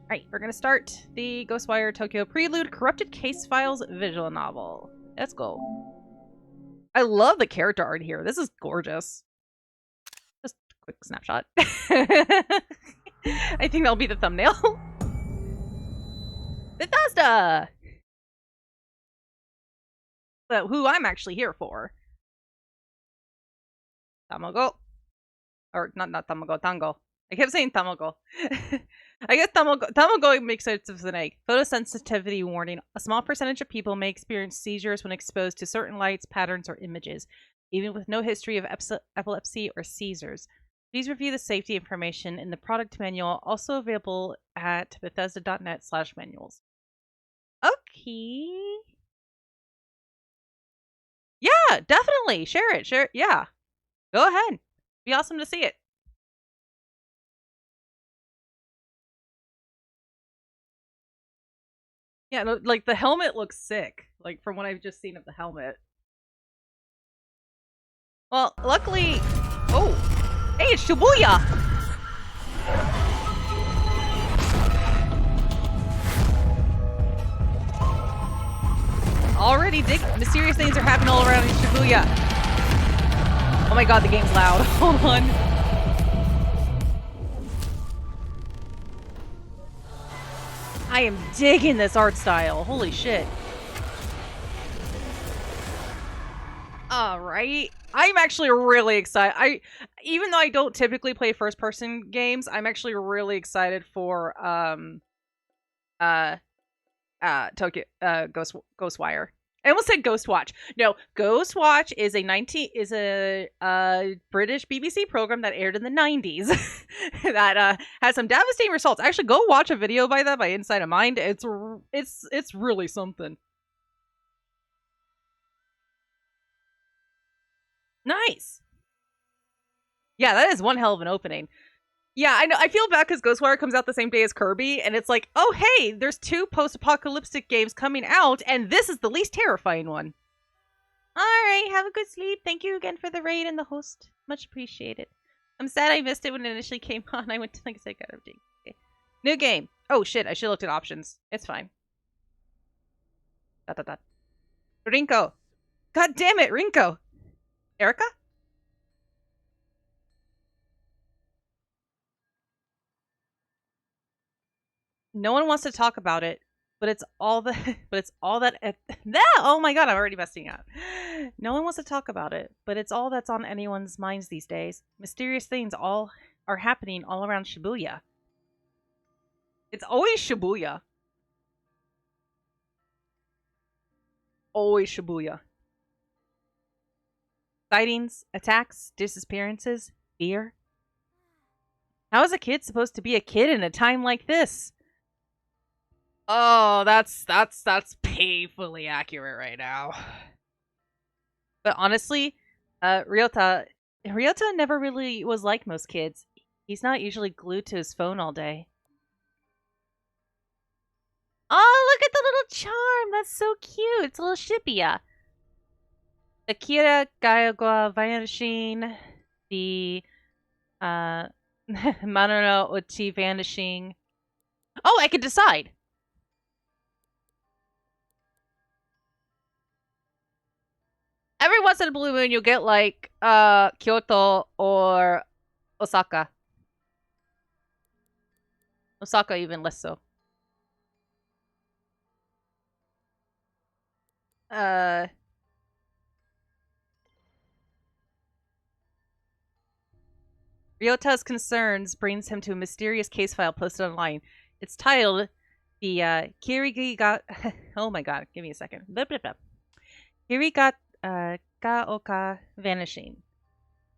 Alright, we're gonna start the Ghostwire Tokyo Prelude Corrupted Case Files visual novel. Let's go. I love the character art here. This is gorgeous. Just a quick snapshot. I think that'll be the thumbnail. Bethesda! But who I'm actually here for. Tamago. Or, not Tamago, Tango. I kept saying Tamago. I guess Tamago makes sense of the egg. Photosensitivity warning. A small percentage of people may experience seizures when exposed to certain lights, patterns, or images, even with no history of epilepsy or seizures. Please review the safety information in the product manual, also available at Bethesda.net/manuals. Okay. Yeah, definitely. Share it. Yeah. Go ahead. Be awesome to see it. Yeah, no, like the helmet looks sick. Like from what I've just seen of the helmet. Well, luckily. Oh, hey, it's Shibuya. Already mysterious things are happening all around in Shibuya. Oh my god, the game's loud. Hold on. I am digging this art style. Holy shit. Alright. I'm actually really excited. Even though I don't typically play first-person games, I'm actually really excited for Ghostwire. I almost said Ghostwatch. No, Ghostwatch is a British BBC program that aired in the 90s that has some devastating results. Actually, go watch a video by that by Inside of Mind. It's really something. Nice. Yeah, that is one hell of an opening. Yeah, I know. I feel bad because Ghostwire comes out the same day as Kirby, and it's like, oh, hey, there's 2 post-apocalyptic games coming out, and this is the least terrifying one. Alright, have a good sleep. Thank you again for the raid and the host. Much appreciated. I'm sad I missed it when it initially came on. I went to, like I said, okay. New game. Oh, shit, I should have looked at options. It's fine. Rinko. God damn it, Rinko. Erica? No one wants to talk about it, but it's all that oh my god, I'm already messing up. No one wants to talk about it, but it's all that's on anyone's minds these days. Mysterious things all are happening all around Shibuya. It's always Shibuya. Always Shibuya. Sightings, attacks, disappearances, fear. How is a kid supposed to be a kid in a time like this? Oh, that's painfully accurate right now. But honestly, Ryota never really was like most kids. He's not usually glued to his phone all day. Oh, look at the little charm! That's so cute! It's a little Shibuya. Akira Gaiogwa vanishing. The, Manono Uchi vanishing. Oh, I could decide! Every once in a blue moon, you'll get, like, Kyoto or Osaka. Osaka even less so. Ryota's concerns brings him to a mysterious case file posted online. It's titled, the, Kirigi got... oh my god, give me a second. Blah, blah, blah. Kirigi Gaoka vanishing.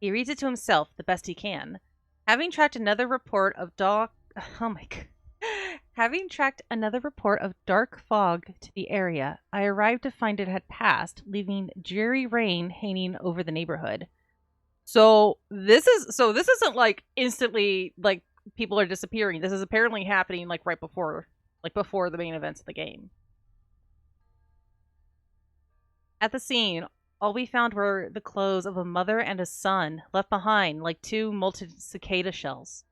He reads it to himself the best he can. Having tracked another report of dark fog to the area, I arrived to find it had passed, leaving dreary rain hanging over the neighborhood. So this isn't like instantly like people are disappearing. This is apparently happening like right before the main events of the game. At the scene, all we found were the clothes of a mother and a son, left behind like 2 molted cicada shells.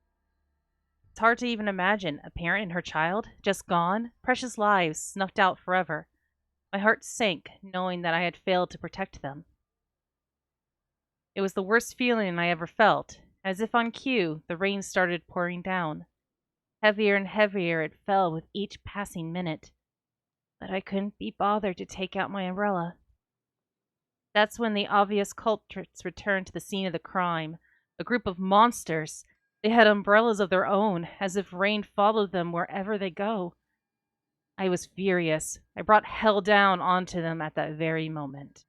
It's hard to even imagine a parent and her child just gone, precious lives snuffed out forever. My heart sank knowing that I had failed to protect them. It was the worst feeling I ever felt. As if on cue, the rain started pouring down. Heavier and heavier it fell with each passing minute. But I couldn't be bothered to take out my umbrella. That's when the obvious culprits returned to the scene of the crime. A group of monsters. They had umbrellas of their own, as if rain followed them wherever they go. I was furious. I brought hell down onto them at that very moment.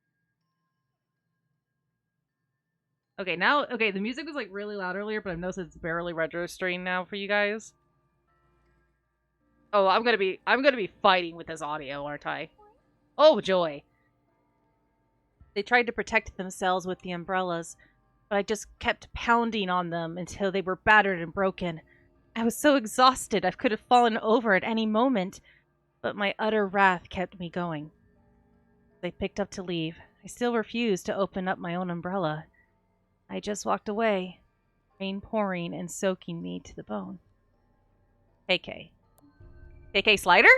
Okay, the music was like really loud earlier, but I've noticed it's barely registering now for you guys. Oh, I'm gonna be fighting with this audio, aren't I? Oh, joy. They tried to protect themselves with the umbrellas, but I just kept pounding on them until they were battered and broken. I was so exhausted I could have fallen over at any moment, but my utter wrath kept me going. They picked up to leave. I still refused to open up my own umbrella. I just walked away, rain pouring and soaking me to the bone. KK. KK Slider?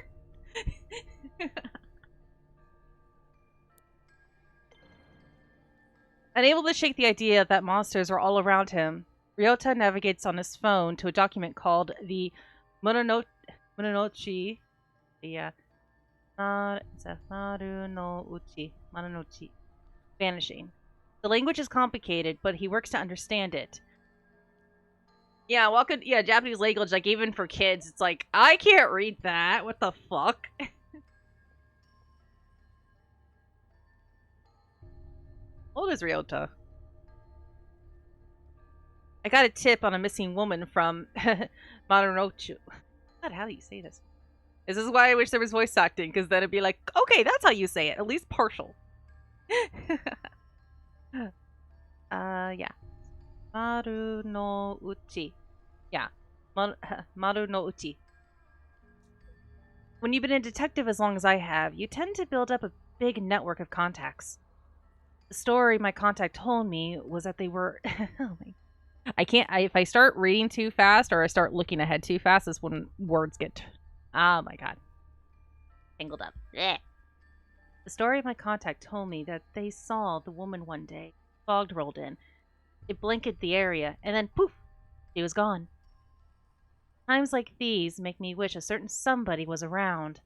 Unable to shake the idea that monsters were all around him, Ryota navigates on his phone to a document called the Mononochi. Yeah. Marunochi. Vanishing. The language is complicated, but he works to understand it. Yeah, Japanese language, like, even for kids, it's like, I can't read that. What the fuck? How old is Ryota? I got a tip on a missing woman from Marunochi. God, how do you say this? This is why I wish there was voice acting, because then it'd be like, okay, that's how you say it. At least partial. Yeah. Maru no Uchi. Yeah. Maru no Uchi. When you've been a detective as long as I have, you tend to build up a big network of contacts. The story my contact told me was that they were... oh my... if I start reading too fast or I start looking ahead too fast, is when words get... oh my god. Tangled up. Blech. The story of my contact told me that they saw the woman one day. Fog rolled in. It blanketed the area, and then poof! She was gone. Times like these make me wish a certain somebody was around.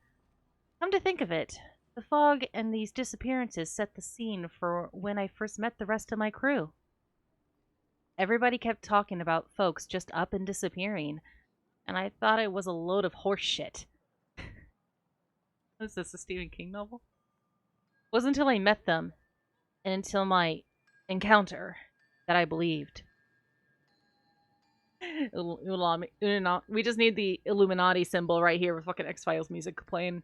Come to think of it, the fog and these disappearances set the scene for when I first met the rest of my crew. Everybody kept talking about folks just up and disappearing, and I thought it was a load of horse shit. Is this a Stephen King novel? It wasn't until I met them, and until my encounter, that I believed. We just need the Illuminati symbol right here with fucking X-Files music playing.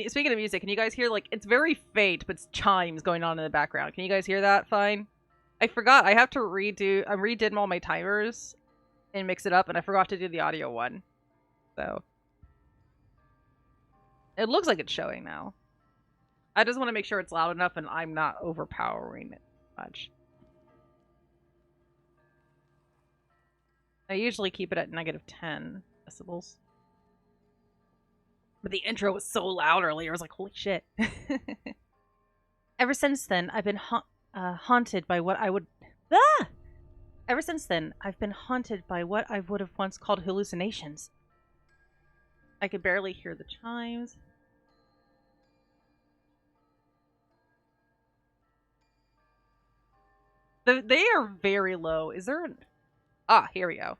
Speaking of music, can you guys hear, like, it's very faint, but it's chimes going on in the background. Can you guys hear that fine? I forgot. I have to I redid all my timers and mix it up, and I forgot to do the audio one. So. It looks like it's showing now. I just want to make sure it's loud enough and I'm not overpowering it much. I usually keep it at -10 decibels. But the intro was so loud earlier, I was like, holy shit. Ever since then, I've been haunted by what I would... Ah! Ever since then, I've been haunted by what I would have once called hallucinations. I could barely hear the chimes. They are very low. Is there an... Ah, here we go.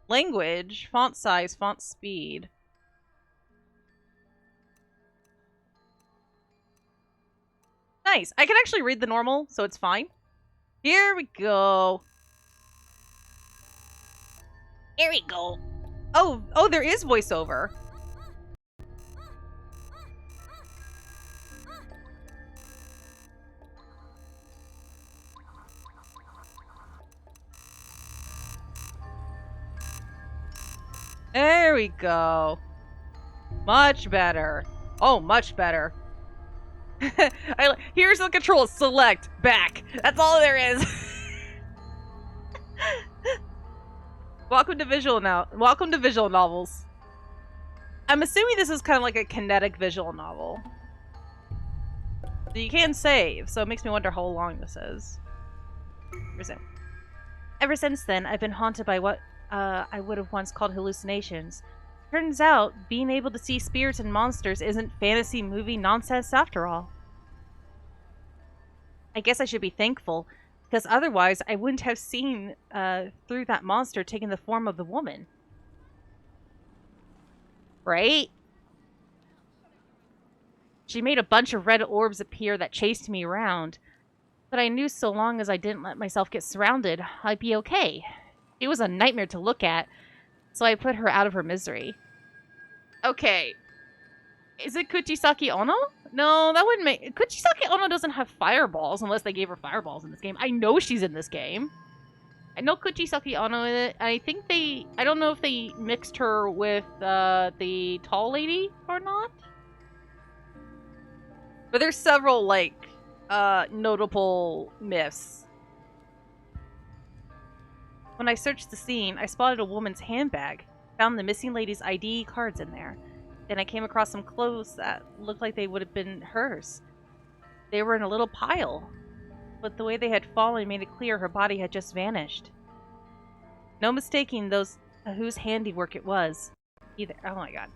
Language, font size, font speed. Nice. I can actually read the normal, so it's fine. Here we go. Here we go. Oh, there is voiceover. There we go. Much better. Oh, much better. Here's the controls. Select. Back. That's all there is. Welcome to visual novels. I'm assuming this is kind of like a kinetic visual novel. So you can save, so it makes me wonder how long this is. Resume. Ever since then, I've been haunted by what I would have once called hallucinations. Turns out, being able to see spirits and monsters isn't fantasy movie nonsense after all. I guess I should be thankful, because otherwise I wouldn't have seen through that monster taking the form of the woman. Right? She made a bunch of red orbs appear that chased me around, but I knew so long as I didn't let myself get surrounded, I'd be okay. It was a nightmare to look at, so I put her out of her misery. Okay. Is it Kuchisaki Ono? No, that wouldn't make... Kuchisaki Ono doesn't have fireballs unless they gave her fireballs in this game. I know she's in this game. I know Kuchisaki Ono in it. I think they... I don't know if they mixed her with the tall lady or not. But there's several, like, notable myths. When I searched the scene, I spotted a woman's handbag. Found the missing lady's ID cards in there. Then I came across some clothes that looked like they would have been hers. They were in a little pile, but the way they had fallen made it clear her body had just vanished. No mistaking those whose handiwork it was. Either. Oh my god.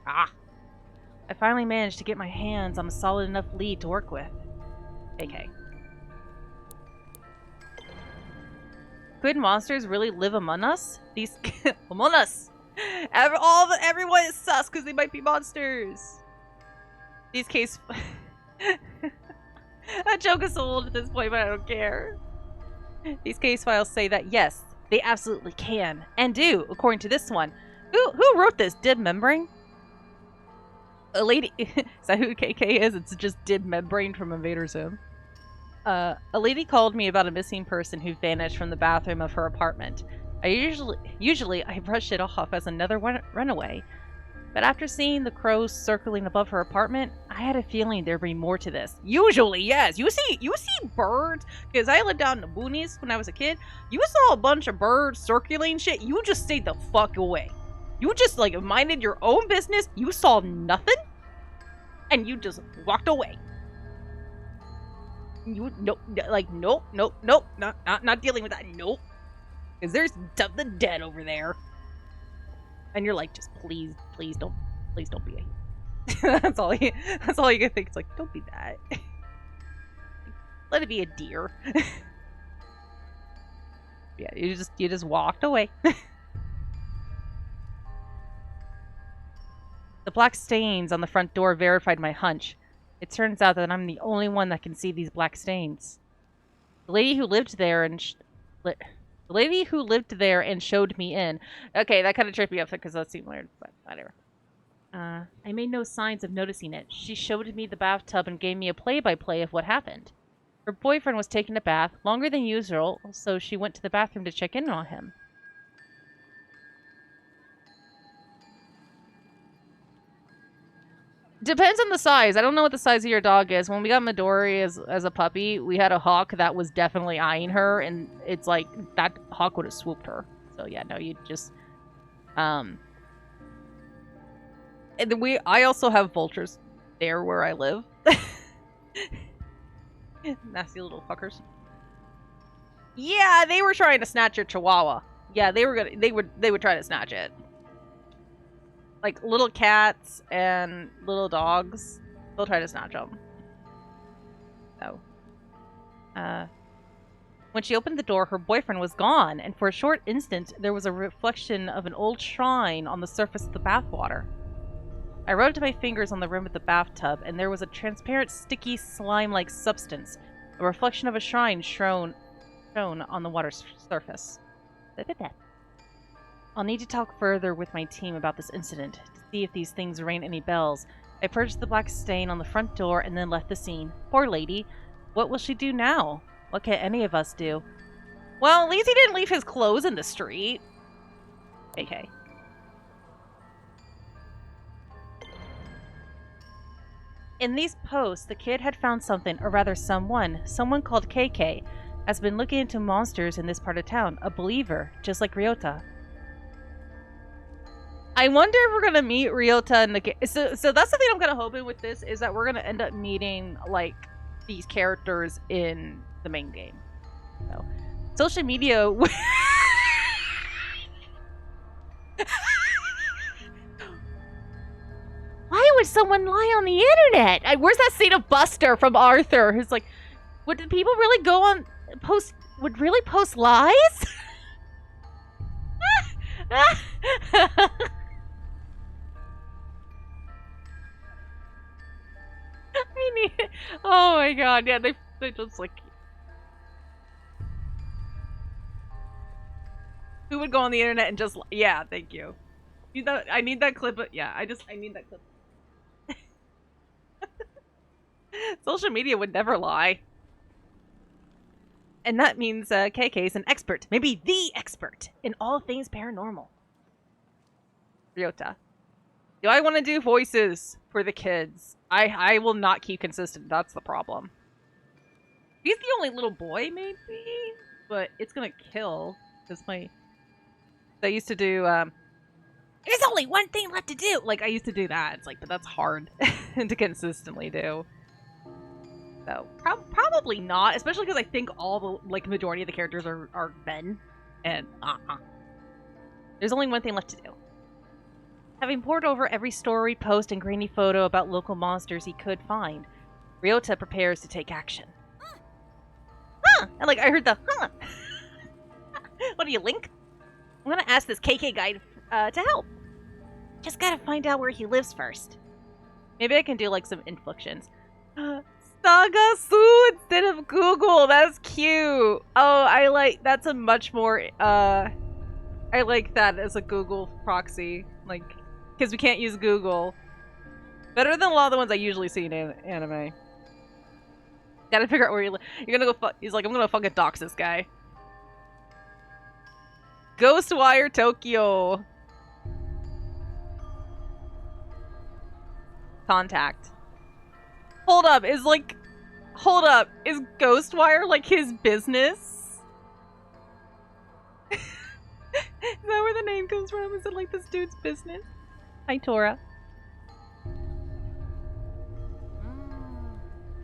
Ah! I finally managed to get my hands on a solid enough lead to work with. Okay. Could monsters really live among us? These among us. Everyone is sus because they might be monsters. These case. That joke is so old at this point, but I don't care. These case files say that yes, they absolutely can and do, according to this one. Who wrote this? Dib Membrane? A lady. Is that who KK is? It's just Dib Membrane from Invader Zim. A lady called me about a missing person who vanished from the bathroom of her apartment. Usually I brush it off as another runaway, but after seeing the crows circling above her apartment, I had a feeling there'd be more to this. Usually, yes. You see birds, because I lived down in the boonies when I was a kid. You saw a bunch of birds circling shit. You just stayed the fuck away. You just like minded your own business. You saw nothing, and you just walked away. You nope, not dealing with that. Nope. Because there's something dead over there. And you're like, just please don't be a... that's all you can think. It's like, don't be that. Let it be a deer. Yeah, you just walked away. The black stains on the front door verified my hunch. It turns out that I'm the only one that can see these black stains. The lady who lived there and showed me in. Okay, that kind of tripped me up because that seemed weird, but whatever. I made no signs of noticing it. She showed me the bathtub and gave me a play-by-play of what happened. Her boyfriend was taking a bath, longer than usual, so she went to the bathroom to check in on him. Depends on the size. I don't know what the size of your dog is. When we got Midori as a puppy, we had a hawk that was definitely eyeing her, and it's like that hawk would have swooped her. So yeah, no, you just and then I also have vultures there where I live. Nasty little fuckers. Yeah, they were trying to snatch your chihuahua. Yeah, they would try to snatch it. Like, little cats and little dogs, they'll try to snatch them. So. When she opened the door, her boyfriend was gone, and for a short instant, there was a reflection of an old shrine on the surface of the bathwater. I rubbed my fingers on the rim of the bathtub, and there was a transparent, sticky, slime-like substance, a reflection of a shrine shone on the water's surface. I'll need to talk further with my team about this incident to see if these things ring any bells. I purged the black stain on the front door and then left the scene. Poor lady. What will she do now? What can any of us do? Well, at least he didn't leave his clothes in the street. Okay. In these posts, the kid had found something, or rather someone called KK, has been looking into monsters in this part of town, a believer, just like Ryota. I wonder if we're gonna meet Ryota in the game. So that's the thing I'm kind of hoping with this is that we're gonna end up meeting like these characters in the main game. So, social media. Why would someone lie on the internet? Where's that scene of Buster from Arthur? Who's like, would people really go on post? Would really post lies? I need. Oh my god! Yeah, they just like. Who would go on the internet and just? Yeah, thank you. I need that clip. Yeah, I need that clip. Social media would never lie. And that means KK is an expert, maybe the expert, in all things paranormal. Ryota. Do I want to do voices for the kids? I will not keep consistent, that's the problem. He's the only little boy, maybe? But it's gonna kill, because I used to do, there's only one thing left to do! Like, I used to do that. It's like, but that's hard to consistently do. So, probably not, especially because I think all the, like, majority of the characters are men. And, there's only one thing left to do. Having pored over every story, post, and grainy photo about local monsters he could find, Ryota prepares to take action. Huh! And, like, I heard the, huh! What are you, Link? I'm gonna ask this KK guy to help. Just gotta find out where he lives first. Maybe I can do, like, some inflections. Saga Su instead of Google. That's cute. Oh, that's a much more, I like that as a Google proxy. Like, because we can't use Google. Better than a lot of the ones I usually see in anime. Gotta figure out where you live. You're gonna go he's like, I'm gonna fucking dox this guy. Ghostwire Tokyo. Contact. Hold up, is Ghostwire like his business? Is that where the name comes from? Is it like this dude's business? Hi, Tora.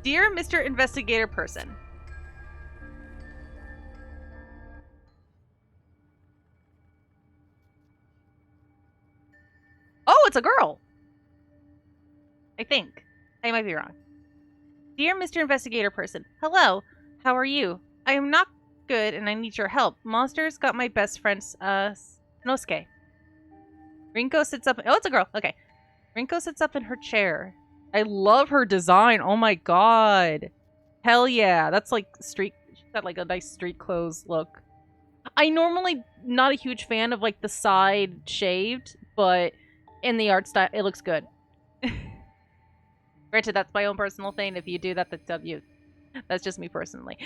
Dear Mr. Investigator Person. Oh, it's a girl! I think. I might be wrong. Dear Mr. Investigator Person, hello. How are you? I am not good and I need your help. Monsters got my best friend's, Nosuke. Rinko sits up. Oh, it's a girl. Okay. Rinko sits up in her chair. I love her design. Oh my god. Hell yeah. That's like street. She's got like a nice street clothes look. I normally not a huge fan of like the side shaved, but in the art style, it looks good. Granted, that's my own personal thing. If you do that, that's you. That's just me personally.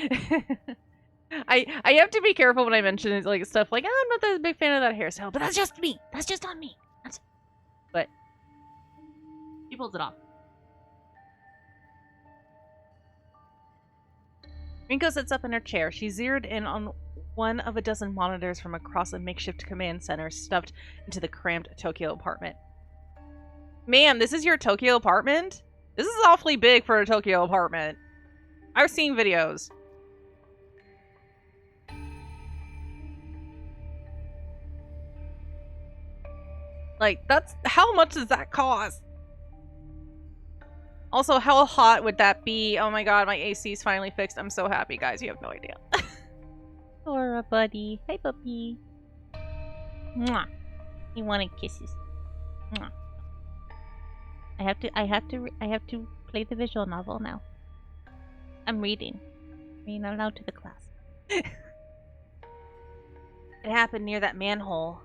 I have to be careful when I mention like stuff like, oh, I'm not that big fan of that hairstyle, but that's just me. That's just on me. But she pulls it off. Rinko sits up in her chair. She zeroed in on one of a dozen monitors from across a makeshift command center stuffed into the cramped Tokyo apartment. Man, this is your Tokyo apartment? This is awfully big for a Tokyo apartment. I've seen videos. Like, that's... How much does that cost? Also, how hot would that be? Oh my god, my AC's finally fixed. I'm so happy, guys. You have no idea. Laura, buddy. Hey, puppy. Mwah. You wanted kisses. Mwah. I have to play the visual novel now. I'm reading aloud to the class. It happened near that manhole.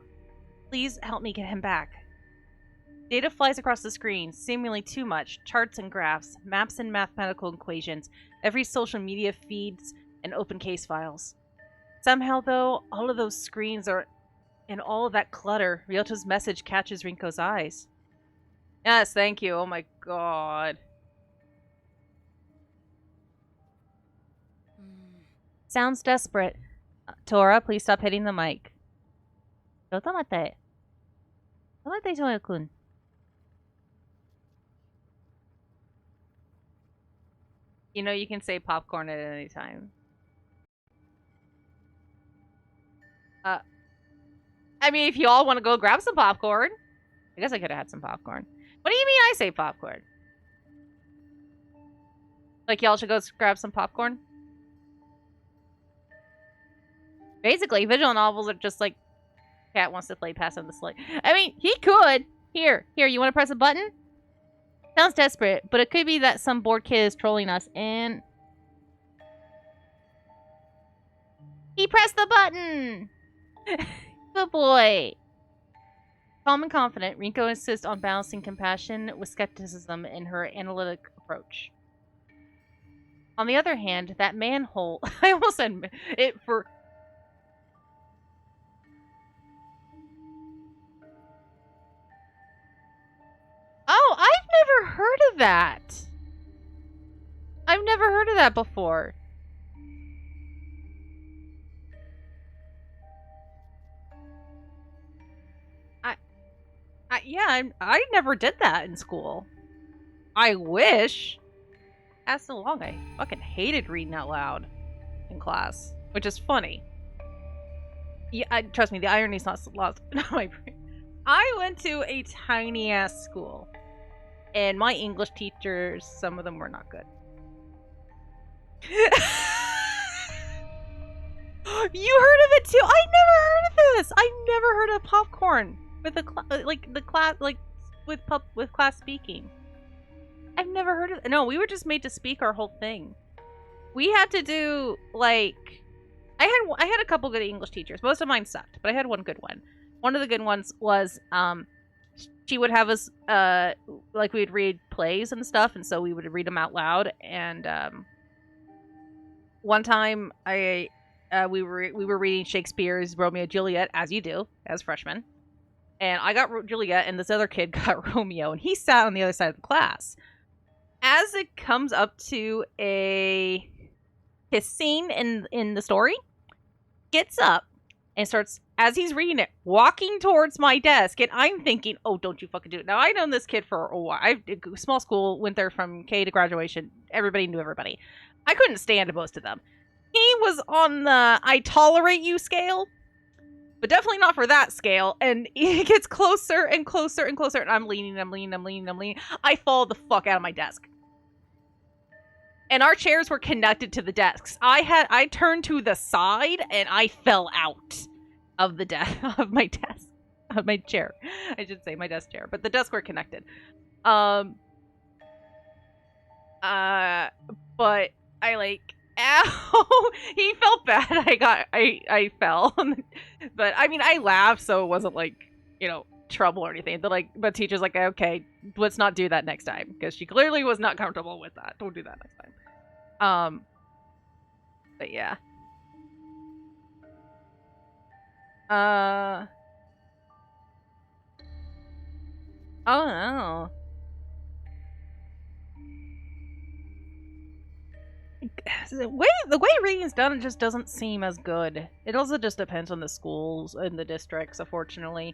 Please help me get him back. Data flies across the screen, seemingly too much. Charts and graphs, maps and mathematical equations, every social media feeds, and open case files. Somehow, though, all of those screens are... in all of that clutter, Ryota's message catches Rinko's eyes. Yes, thank you. Oh my god. Sounds desperate. Tora, please stop hitting the mic. ちょっと待って. What they tell you, you know, you can say popcorn at any time. I mean, if you all want to go grab some popcorn. I guess I could have had some popcorn. What do you mean I say popcorn? Like, y'all should go grab some popcorn? Basically, visual novels are just like, cat wants to play pass on the slate. I mean, he could. Here, you want to press a button? Sounds desperate, but it could be that some bored kid is trolling us, and... He pressed the button! Good boy. Calm and confident, Rinko insists on balancing compassion with skepticism in her analytic approach. On the other hand, that manhole... I almost said it for... Oh, I've never heard of that! I've never heard of that before. Yeah, I never did that in school. I wish. As so long, I fucking hated reading out loud in class, which is funny. Yeah, trust me, the irony's not lost in my brain. I went to a tiny ass school, and my English teachers, some of them were not good. You heard of it too? I never heard of this. I never heard of popcorn with the class with class speaking. I've never heard of it. No, we were just made to speak our whole thing. We had to do like I had a couple good English teachers. Most of mine sucked, but I had one good one. One of the good ones was she would have us like we'd read plays and stuff, and so we would read them out loud. And one time we were reading Shakespeare's Romeo and Juliet, as you do as freshmen. And I got Juliet, and this other kid got Romeo, and he sat on the other side of the class. As it comes up to his scene in the story, gets up and starts, as he's reading it, walking towards my desk, and I'm thinking, oh, don't you fucking do it. Now, I've known this kid for a while. Small school, went there from K to graduation. Everybody knew everybody. I couldn't stand most of them. He was on the I tolerate you scale, but definitely not for that scale. And he gets closer and closer and closer, and I'm leaning. I fall the fuck out of my desk. And our chairs were connected to the desks. I turned to the side, and I fell out of the of my desk. Of my chair. I should say my desk chair. But the desks were connected. But I like... Ow! He felt bad. I fell. But I mean, I laughed, so it wasn't like, you know, trouble or anything. But teacher's like, okay, let's not do that next time, because she clearly was not comfortable with that. Don't do that next time. But yeah. Oh no. The way reading's done, it just doesn't seem as good. It also just depends on the schools and the districts, unfortunately.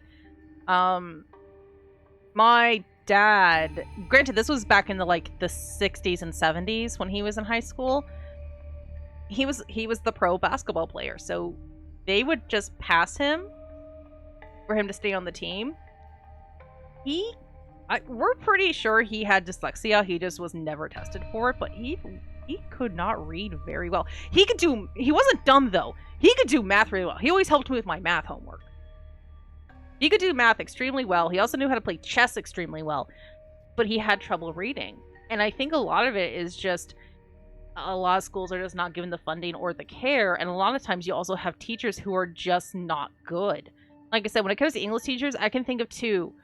My dad, granted, this was back in the 60s and 70s when he was in high school. He was the pro basketball player, so they would just pass him for him to stay on the team. We're pretty sure he had dyslexia. He just was never tested for it, but he could not read very well. He wasn't dumb though. He could do math really well. He always helped me with my math homework. He could do math extremely well. He also knew how to play chess extremely well, but he had trouble reading. And I think a lot of it is just a lot of schools are just not given the funding or the care, and a lot of times you also have teachers who are just not good. Like I said, when it comes to English teachers, I can think of two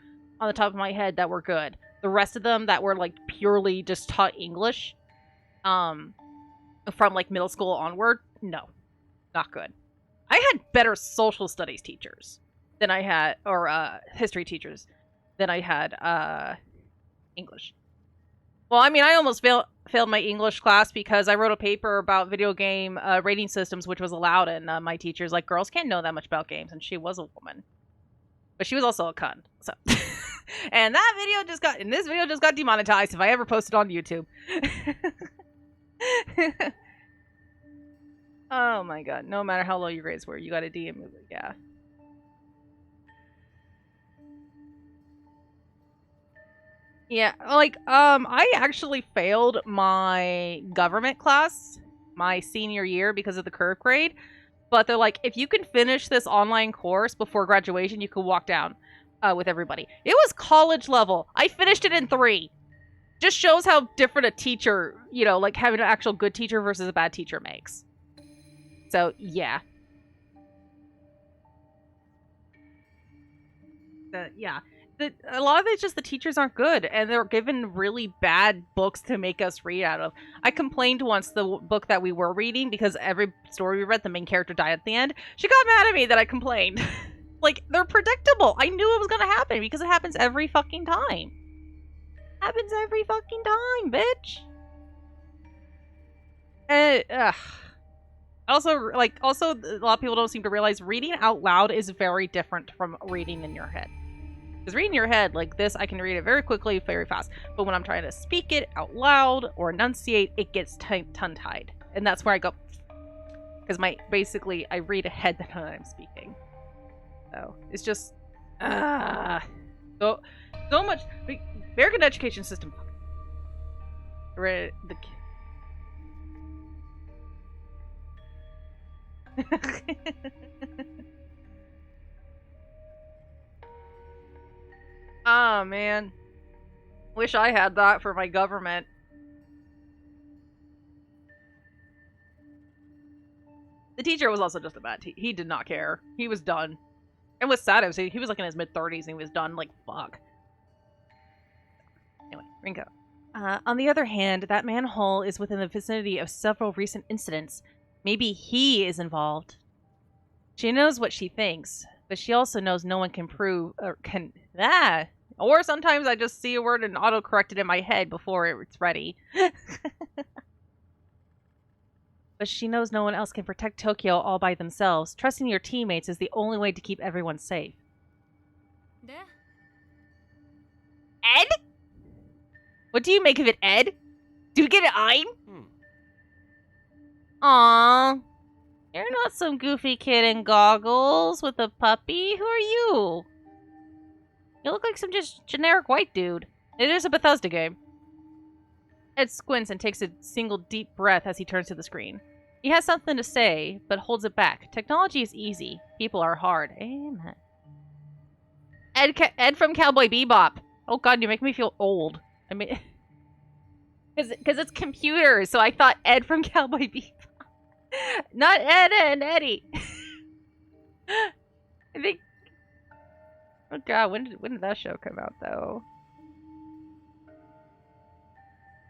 on the top of my head that were good. The rest of them that were purely just taught English from middle school onward, no, not good. I had better social studies teachers than I had, or history teachers than I had English. Well, I mean, I almost failed my English class because I wrote a paper about video game rating systems, which was allowed, and my teacher's like, girls can't know that much about games, and she was a woman. But she was also a cunt. So, and this video just got demonetized if I ever post it on YouTube. Oh my god! No matter how low your grades were, you got a D and move it. Yeah. Yeah, like, I actually failed my government class my senior year because of the curve grade. But they're like, if you can finish this online course before graduation, you can walk down with everybody. It was college level. I finished it in 3. Just shows how different a teacher, you know, like having an actual good teacher versus a bad teacher makes. So, yeah. Yeah. A lot of it's just the teachers aren't good, and they're given really bad books to make us read out of. I complained once the book that we were reading, because every story we read, the main character died at the end. She got mad at me that I complained. Like, they're predictable. I knew it was gonna happen, because it happens every fucking time. Happens every fucking time, bitch. Also, a lot of people don't seem to realize reading out loud is very different from reading in your head. Because reading in your head, like this, I can read it very quickly, very fast. But when I'm trying to speak it out loud or enunciate, it gets tongue-tied. And that's where I go... Because basically, I read ahead than I'm speaking. So, it's just... So much... American education system... Oh, man. Wish I had that for my government. The teacher was also just a bad teacher. He did not care. He was done. And with sad, he was like in his mid-30s and he was done. Like, fuck. Anyway, Rinko. On the other hand, that manhole is within the vicinity of several recent incidents. Maybe he is involved. She knows what she thinks, but she also knows no one can prove or can... Or sometimes I just see a word and auto-correct it in my head before it's ready. But she knows no one else can protect Tokyo all by themselves. Trusting your teammates is the only way to keep everyone safe. Ed? What do you make of it, Ed? Do you get it, Ein? Aww. You're not some goofy kid in goggles with a puppy. Who are you? You look like some just generic white dude. It is a Bethesda game. Ed squints and takes a single deep breath as he turns to the screen. He has something to say, but holds it back. Technology is easy. People are hard. Amen. Ed from Cowboy Bebop. Oh god, you make me feel old. I mean... Because it's computers, so I thought Ed from Cowboy Bebop. Not Ed and Eddie. I think... Oh god, when did that show come out, though?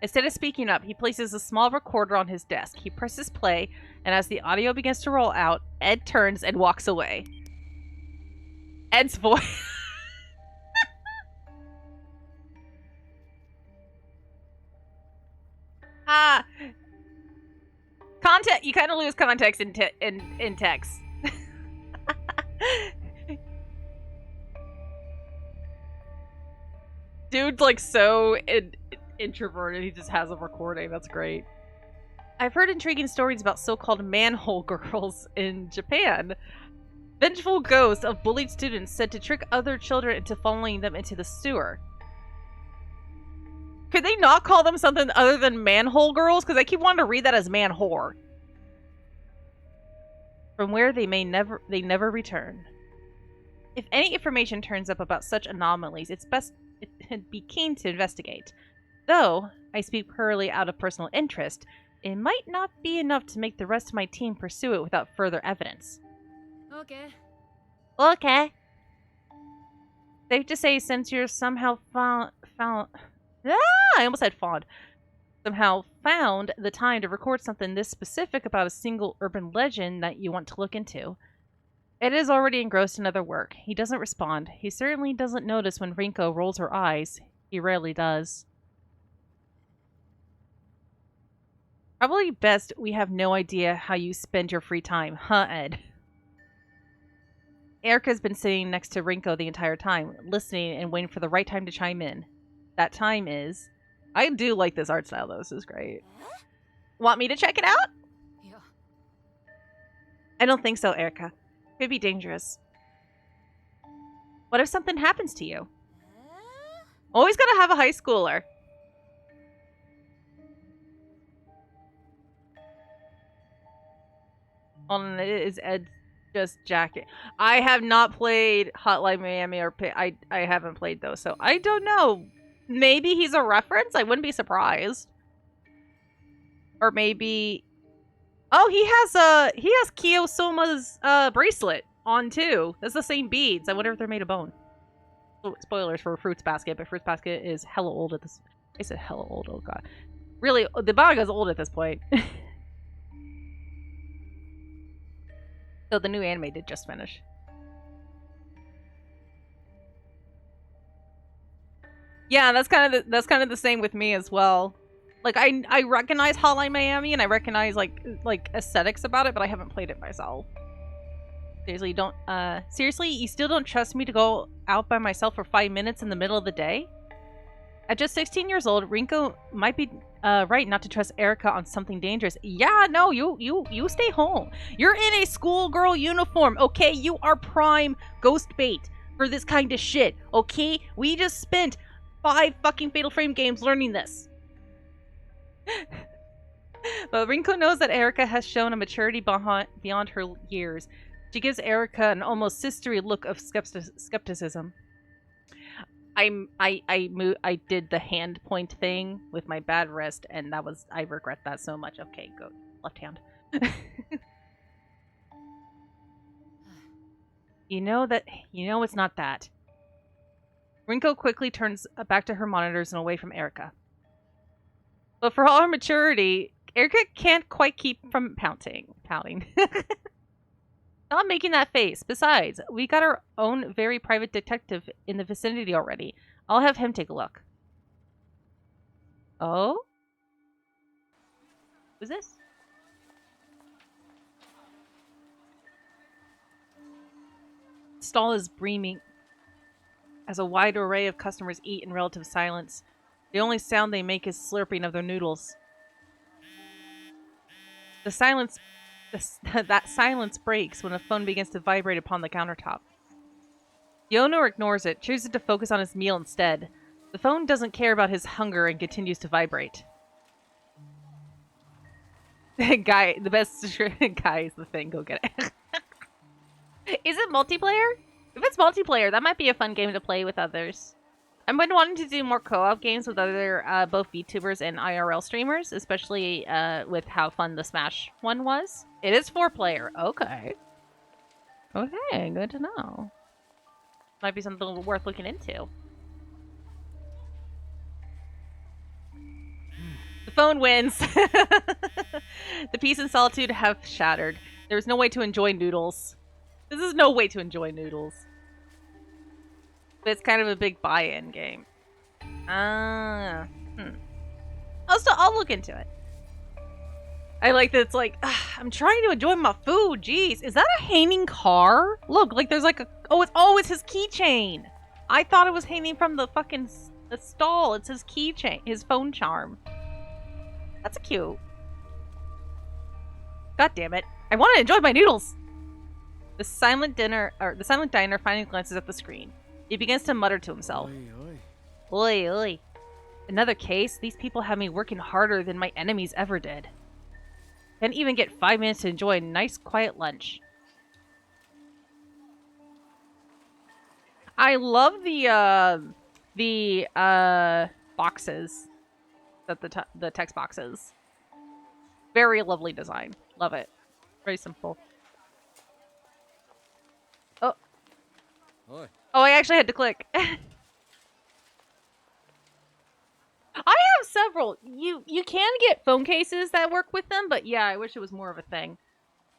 Instead of speaking up, he places a small recorder on his desk. He presses play, and as the audio begins to roll out, Ed turns and walks away. Ed's voice... Context. You kind of lose context in text. Dude's like so introverted. He just has a recording. That's great. I've heard intriguing stories about so-called manhole girls in Japan. Vengeful ghosts of bullied students said to trick other children into following them into the sewer. Could they not call them something other than manhole girls? Because I keep wanting to read that as man-whore. From where they never return. If any information turns up about such anomalies, it's best it'd be keen to investigate. Though, I speak purely out of personal interest, it might not be enough to make the rest of my team pursue it without further evidence. Okay. Safe to say, since you're somehow I almost said somehow found the time to record something this specific about a single urban legend that you want to look into. Ed is already engrossed in other work. He doesn't respond. He certainly doesn't notice when Rinko rolls her eyes. He rarely does. Probably best we have no idea how you spend your free time, huh, Ed? Erica's been sitting next to Rinko the entire time, listening and waiting for the right time to chime in. That time is... I do like this art style, though. This is great. Want me to check it out? Yeah. I don't think so, Erica. Could be dangerous. What if something happens to you? Always gotta have a high schooler. On it is Ed just jacket. I have not played Hotline Miami or I haven't played those, so I don't know. Maybe he's a reference. I wouldn't be surprised. Or maybe, oh, he has Kiyosoma's bracelet on too. That's the same beads. I wonder if they're made of bone. Oh, spoilers for Fruits Basket, but Fruits Basket is hella old at this. I said hella old. Oh god, really? The manga's old at this point. So the new anime did just finish. Yeah, that's kind of the same with me as well. Like I recognize Hotline Miami and I recognize like aesthetics about it, but I haven't played it myself. Seriously, seriously, you still don't trust me to go out by myself for 5 minutes in the middle of the day? At just 16 years old, Rinko might be right not to trust Erica on something dangerous. Yeah, no, you stay home. You're in a schoolgirl uniform, okay? You are prime ghost bait for this kind of shit, okay? We just spent 5 fucking Fatal Frame games learning this. But Rinko knows that Erica has shown a maturity beyond her years. She gives Erica an almost sisterly look of skepticism. I did the hand point thing with my bad wrist, and I regret that so much. Okay, go left hand. You know it's not that. Rinko quickly turns back to her monitors and away from Erica. But for all her maturity, Erica can't quite keep from pouting. Stop making that face. Besides, we got our own very private detective in the vicinity already. I'll have him take a look. Oh? Who's this? The stall is breaming as a wide array of customers eat in relative silence. The only sound they make is slurping of their noodles. That silence breaks when a phone begins to vibrate upon the countertop. The owner ignores it, choosing to focus on his meal instead. The phone doesn't care about his hunger and continues to vibrate. The best guy is the thing. Go get it. Is it multiplayer? If it's multiplayer, that might be a fun game to play with others. I've been wanting to do more co-op games with other both VTubers and IRL streamers, especially with how fun the Smash one was. It is 4-player. Okay. Okay, good to know. Might be something worth looking into. The phone wins. The peace and solitude have shattered. There's no way to enjoy noodles. This is no way to enjoy noodles. But it's kind of a big buy-in game. I'll look into it. I like that it's like, I'm trying to enjoy my food. Jeez, is that a hanging car? Look, like there's like a... Oh, it's his keychain. I thought it was hanging from the fucking the stall. It's his keychain, his phone charm. That's cute. God damn it. I want to enjoy my noodles. The silent diner finally glances at the screen. He begins to mutter to himself. Oi, oi. Another case? These people have me working harder than my enemies ever did. Can't even get 5 minutes to enjoy a nice, quiet lunch. I love the boxes. The text boxes. Very lovely design. Love it. Very simple. Oh. Oi. Oh, I actually had to click. I have several. You can get phone cases that work with them, but yeah, I wish it was more of a thing.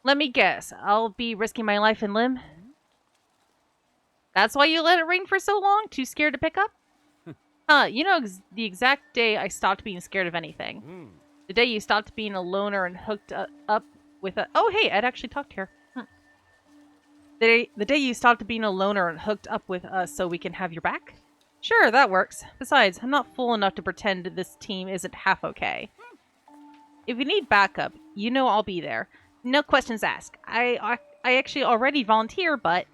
Let me guess. I'll be risking my life and limb. That's why you let it ring for so long? Too scared to pick up? Huh, you know the exact day I stopped being scared of anything. The day you stopped being a loner and hooked up with a... Oh, hey, Ed actually talked here. The day you stopped being a loner and hooked up with us so we can have your back? Sure, that works. Besides, I'm not fool enough to pretend this team isn't half okay. If you need backup, you know I'll be there. No questions asked. I actually already volunteer, but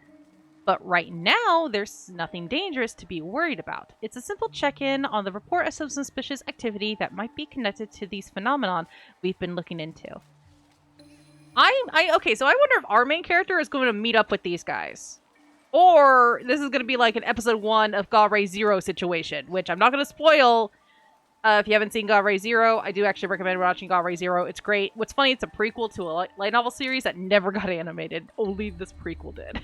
right now, there's nothing dangerous to be worried about. It's a simple check-in on the report of some suspicious activity that might be connected to these phenomenon we've been looking into. Okay, so I wonder if our main character is going to meet up with these guys. Or this is going to be like an episode 1 of God Ray Zero situation, which I'm not going to spoil. If you haven't seen God Ray Zero, I do actually recommend watching God Ray Zero. It's great. What's funny, it's a prequel to a light novel series that never got animated. Only this prequel did.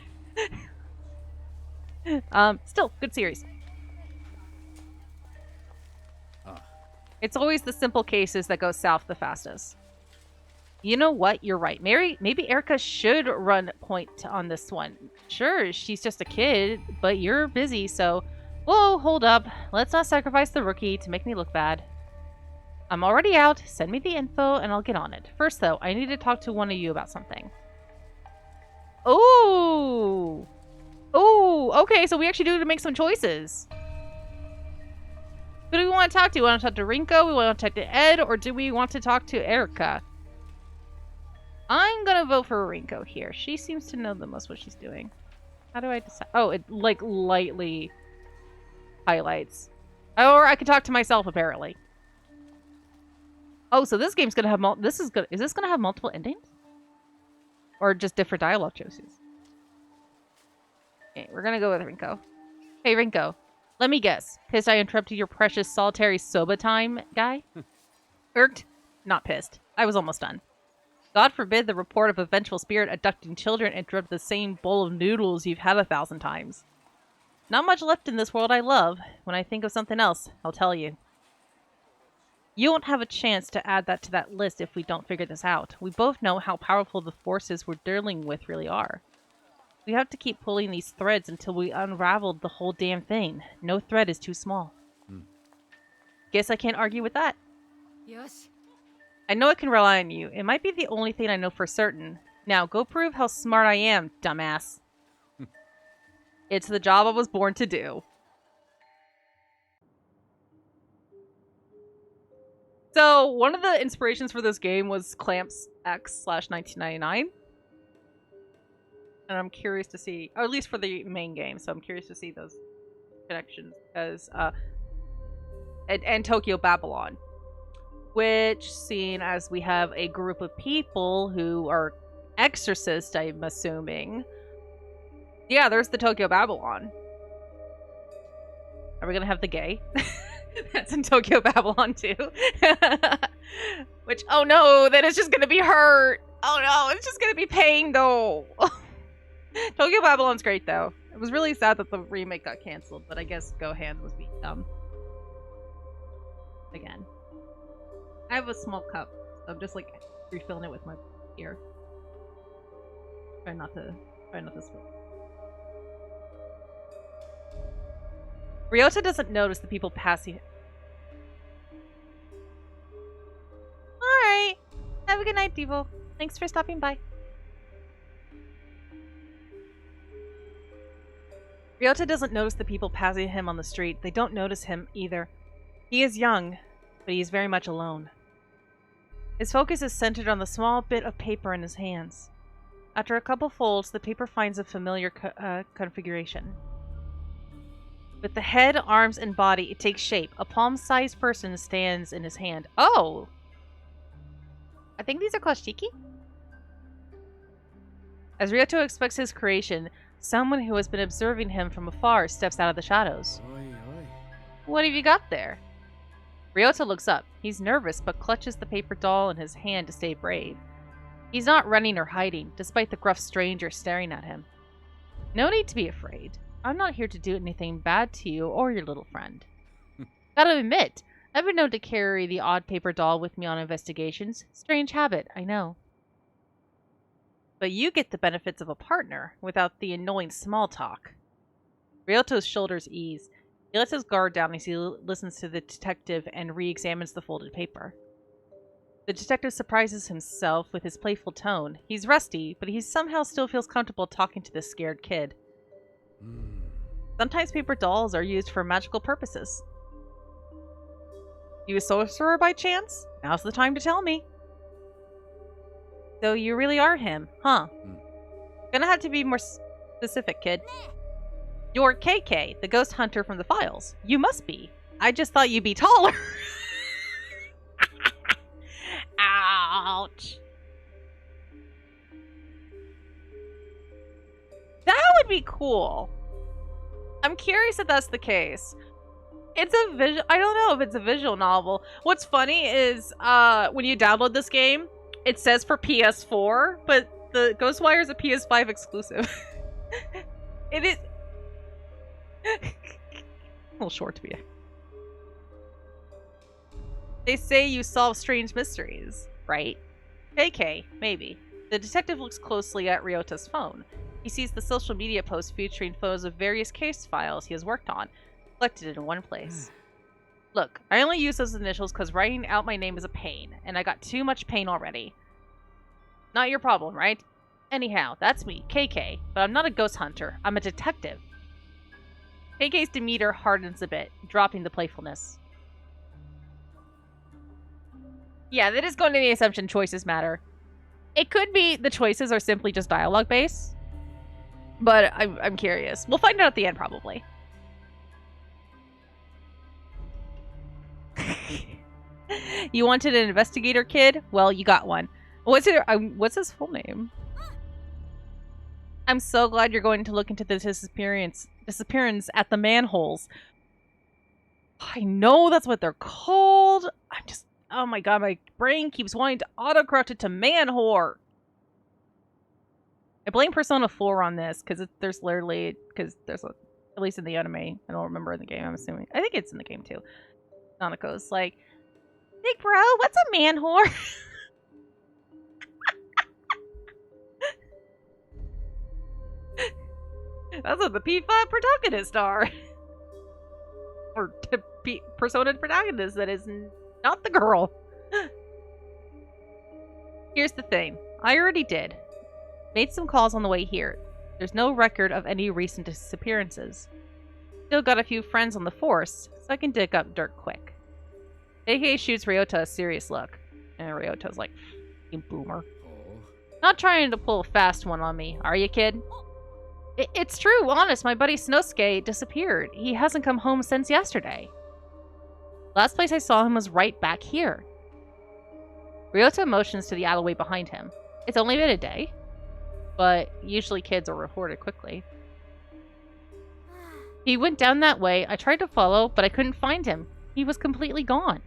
Still, good series. It's always the simple cases that go south the fastest. You know what? You're right. Maybe Erica should run point on this one. Sure, she's just a kid, but you're busy, so... Whoa, hold up. Let's not sacrifice the rookie to make me look bad. I'm already out. Send me the info, and I'll get on it. First, though, I need to talk to one of you about something. Ooh! Oh, okay, so we actually do need to make some choices. Who do we want to talk to? We want to talk to Rinko? We want to talk to Ed? Or do we want to talk to Erica? I'm going to vote for Rinko here. She seems to know the most what she's doing. How do I decide? Oh, it, like, lightly highlights. Or I could talk to myself, apparently. Oh, so this game's going to have... Is this going to have multiple endings? Or just different dialogue choices? Okay, we're gonna go with Rinko. Hey, Rinko. Let me guess. Pissed I interrupted your precious solitary soba time, guy? Irked? Not pissed. I was almost done. God forbid the report of a vengeful spirit abducting children interrupt the same bowl of noodles you've had 1,000 times. Not much left in this world I love. When I think of something else, I'll tell you. You won't have a chance to add that to that list if we don't figure this out. We both know how powerful the forces we're dealing with really are. We have to keep pulling these threads until we unraveled the whole damn thing. No thread is too small. Guess I can't argue with that. Yes. I know I can rely on you. It might be the only thing I know for certain. Now, go prove how smart I am, dumbass. It's the job I was born to do. So, one of the inspirations for this game was Clamps X/1999. And I'm curious to see, or at least for the main game, so I'm curious to see those connections as and Tokyo Babylon, which, seeing as we have a group of people who are exorcists, I'm assuming. Yeah, there's the Tokyo Babylon. Are we gonna have the gay? That's in Tokyo Babylon too. Which, oh no, that is just gonna be hurt. Oh no, it's just gonna be pain though. Tokyo Babylon's great, though. It was really sad that the remake got canceled, but I guess Gohan was being dumb. Again. I have a small cup, so I'm just, like, refilling it with my beer. Try not to spill. Ryota doesn't notice the people passing. Alright. Have a good night, Devo. Thanks for stopping by. Ryota doesn't notice the people passing him on the street. They don't notice him either. He is young, but he is very much alone. His focus is centered on the small bit of paper in his hands. After a couple folds, the paper finds a familiar configuration. With the head, arms, and body, it takes shape. A palm-sized person stands in his hand. Oh! I think these are called shiki? As Ryota expects his creation, someone who has been observing him from afar steps out of the shadows. What have you got there? Ryota looks up. He's nervous, but clutches the paper doll in his hand to stay brave. He's not running or hiding, despite the gruff stranger staring at him. No need to be afraid. I'm not here to do anything bad to you or your little friend. Gotta admit, I've been known to carry the odd paper doll with me on investigations. Strange habit, I know. But you get the benefits of a partner without the annoying small talk. Ryoto's shoulders ease. He lets his guard down as he listens to the detective and re-examines the folded paper. The detective surprises himself with his playful tone. He's rusty, but he somehow still feels comfortable talking to this scared kid. Sometimes paper dolls are used for magical purposes. You a sorcerer by chance? Now's the time to tell me. So you really are him, huh? Gonna have to be more specific, kid. You're KK, the ghost hunter from the files. You must be. I just thought you'd be taller. Ouch. That would be cool. I'm curious if that's the case. It's a visual. I don't know if it's a visual novel. What's funny is when you download this game, it says for PS4, but the Ghostwire is a PS5 exclusive. It is a little short to be. They say you solve strange mysteries, right? KK, maybe. The detective looks closely at Ryota's phone. He sees the social media posts featuring photos of various case files he has worked on, collected in one place. Look, I only use those initials because writing out my name is a pain, and I got too much pain already. Not your problem, right? Anyhow, that's me, KK, but I'm not a ghost hunter. I'm a detective. KK's demeanor hardens a bit, dropping the playfulness. Yeah, that is going to be the assumption choices matter. It could be the choices are simply just dialogue based, but I'm curious. We'll find out at the end, probably. You wanted an investigator, kid? Well, you got one. What's his full name? I'm so glad you're going to look into the disappearance at the manholes. I know that's what they're called. I'm just... Oh my god, my brain keeps wanting to autocorrect it to man-whore. I blame Persona 4 on this, because there's at least in the anime, I don't remember in the game, I'm assuming. I think it's in the game too. Nanako's like, big bro, what's a man-whore? That's what the P5 protagonists are. Or Persona protagonist that is not the girl. Here's the thing. I already did. Made some calls on the way here. There's no record of any recent disappearances. Still got a few friends on the force, so I can dig up dirt quick. AK shoots Ryota a serious look. And Ryota's like, you boomer. Not trying to pull a fast one on me, are you, kid? It's true, honest. My buddy Snowsuke disappeared. He hasn't come home since yesterday. Last place I saw him was right back here. Ryota motions to the alleyway behind him. It's only been a day, but usually kids are reported quickly. He went down that way. I tried to follow, but I couldn't find him. He was completely gone.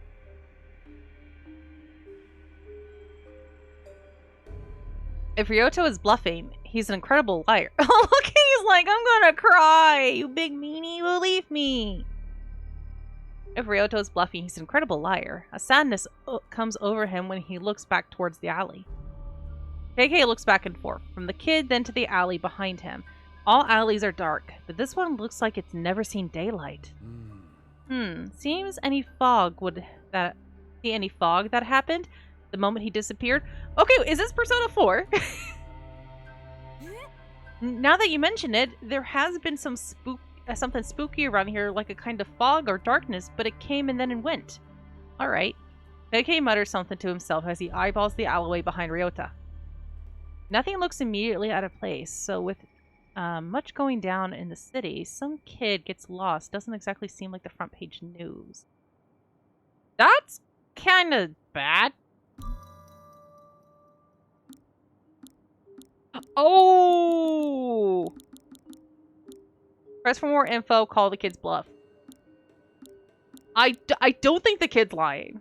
If Ryota is bluffing, he's an incredible liar. Oh, look, he's like, I'm gonna cry, you big meanie, believe me. If Ryota is bluffing, he's an incredible liar. A sadness comes over him when he looks back towards the alley. KK looks back and forth, from the kid then to the alley behind him. All alleys are dark, but this one looks like it's never seen daylight. Seems any fog that happened the moment he disappeared. Okay, is this Persona 4? Now that you mention it, there has been something spooky around here, like a kind of fog or darkness, but it came and then it went. Alright. KK mutters something to himself as he eyeballs the alleyway behind Ryota. Nothing looks immediately out of place, so with much going down in the city, some kid gets lost. Doesn't exactly seem like the front page news. That's kind of bad. Oh! Press for more info, call the kid's bluff. I don't think the kid's lying.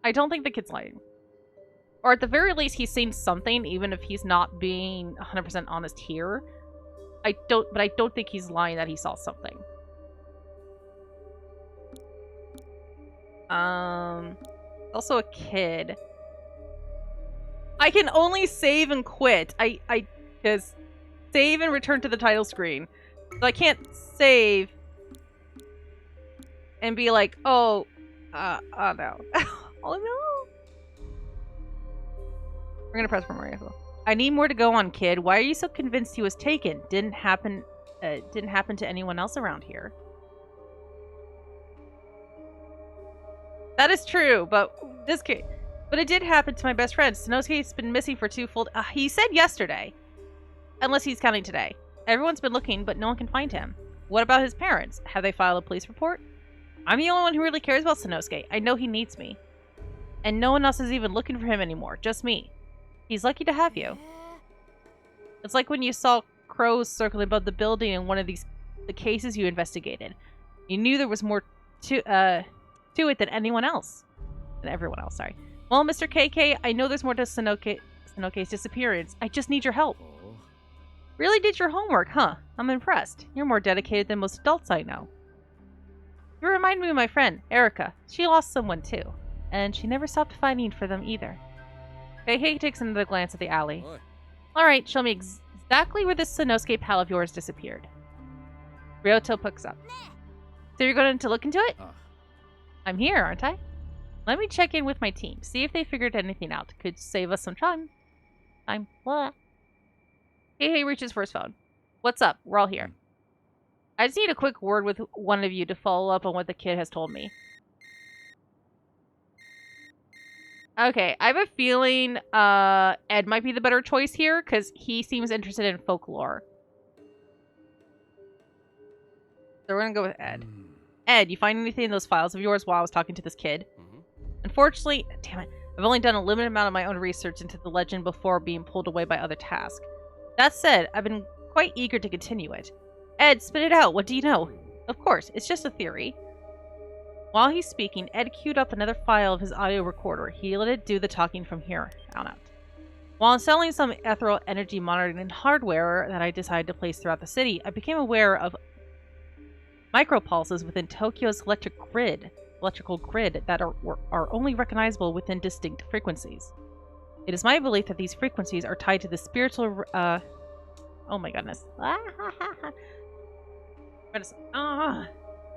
I don't think the kid's lying. Or at the very least, he's seen something, even if he's not being 100% honest here. But I don't think he's lying that he saw something. Also a kid. I can only save and quit. Because save and return to the title screen. So I can't save and be like, oh no. Oh no. We're gonna press for more info. I need more to go on, kid. Why are you so convinced he was taken? Didn't happen to anyone else around here. That is true, but it did happen to my best friend. Sanosuke's been missing for 2 full. He said yesterday, unless he's counting today. Everyone's been looking, but no one can find him. What about his parents? Have they filed a police report? I'm the only one who really cares about Sanosuke. I know he needs me, and no one else is even looking for him anymore. Just me. He's lucky to have you. It's like when you saw crows circling above the building in one of the cases you investigated. You knew there was more to it than everyone else, sorry. Well, Mr. KK, I know there's more to Sanosuke's disappearance. I just need your help. Really did your homework, huh? I'm impressed. You're more dedicated than most adults I know. You remind me of my friend, Erica. She lost someone too, and she never stopped fighting for them either. KK takes another glance at the alley. Alright, show me exactly where this Sanosuke pal of yours disappeared. Ryoto picks up. So you're going to look into it? I'm here, aren't I? Let me check in with my team, see if they figured anything out. Could save us some time. What? Hey, reaches for his phone. What's up? We're all here. I just need a quick word with one of you to follow up on what the kid has told me. Okay, I have a feeling Ed might be the better choice here, because he seems interested in folklore. So we're going to go with Ed. Ed, you find anything in those files of yours while I was talking to this kid? Unfortunately, damn it, I've only done a limited amount of my own research into the legend before being pulled away by other tasks. That said, I've been quite eager to continue it. Ed, spit it out. What do you know? Of course, it's just a theory. While he's speaking, Ed queued up another file of his audio recorder. He let it do the talking from here on out. While installing some ethereal energy monitoring hardware that I decided to place throughout the city, I became aware of micropulses within Tokyo's electrical grid that are only recognizable within distinct frequencies. It is my belief that these frequencies are tied to the spiritual oh my goodness.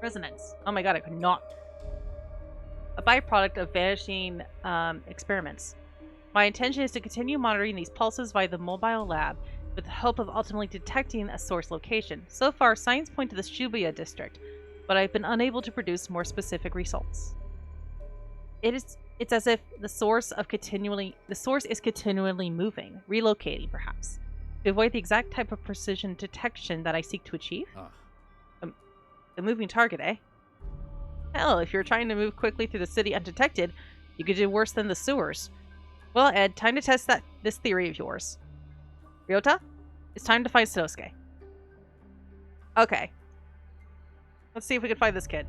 Resonance. Oh my god, I could not. A byproduct of vanishing experiments. My intention is to continue monitoring these pulses via the mobile lab with the hope of ultimately detecting a source location. So far, signs point to the Shibuya district, but I've been unable to produce more specific results. It's as if the source is continually moving, relocating perhaps, to avoid the exact type of precision detection that I seek to achieve. A moving target, eh? Hell, if you're trying to move quickly through the city undetected, you could do worse than the sewers. Well, Ed, time to test this theory of yours. Ryota, it's time to find Sanosuke. Okay. Let's see if we can find this kid.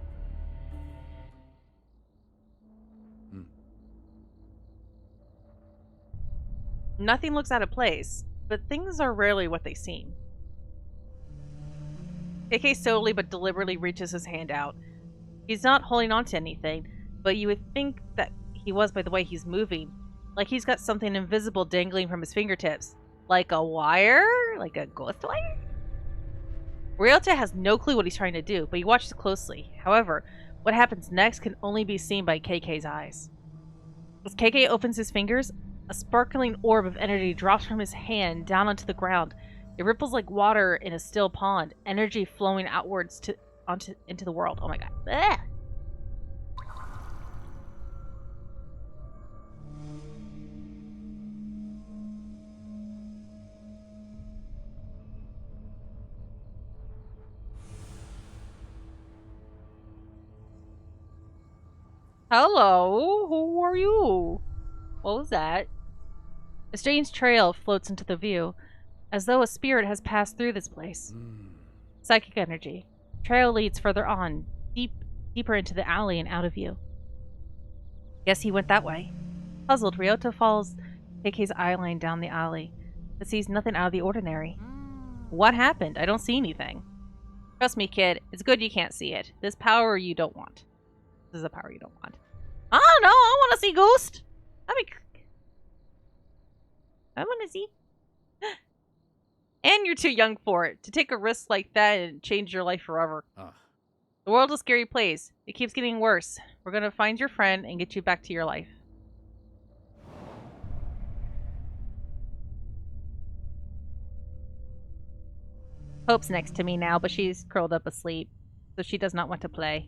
Nothing looks out of place, but things are rarely what they seem. KK slowly but deliberately reaches his hand out. He's not holding on to anything, but you would think that he was by the way he's moving. Like he's got something invisible dangling from his fingertips. Like a wire? Like a Ghostwire? Ryota has no clue what he's trying to do, but he watches closely. However, what happens next can only be seen by KK's eyes. As KK opens his fingers, a sparkling orb of energy drops from his hand down onto the ground. It ripples like water in a still pond, energy flowing outwards into the world. Oh my god. Ugh. Hello, who are you? What was that? A strange trail floats into the view, as though a spirit has passed through this place. Psychic energy. Trail leads further on, deeper into the alley and out of view. Guess he went that way. Puzzled, Ryota follows KK's eyeline down the alley, but sees nothing out of the ordinary. What happened? I don't see anything. Trust me, kid. It's good you can't see it. This power you don't want. This is a power you don't want. I don't know. I want to see Ghost. I want to see. And you're too young for it. To take a risk like that and change your life forever. The world's a scary place. It keeps getting worse. We're going to find your friend and get you back to your life. Hope's next to me now, but she's curled up asleep, so she does not want to play.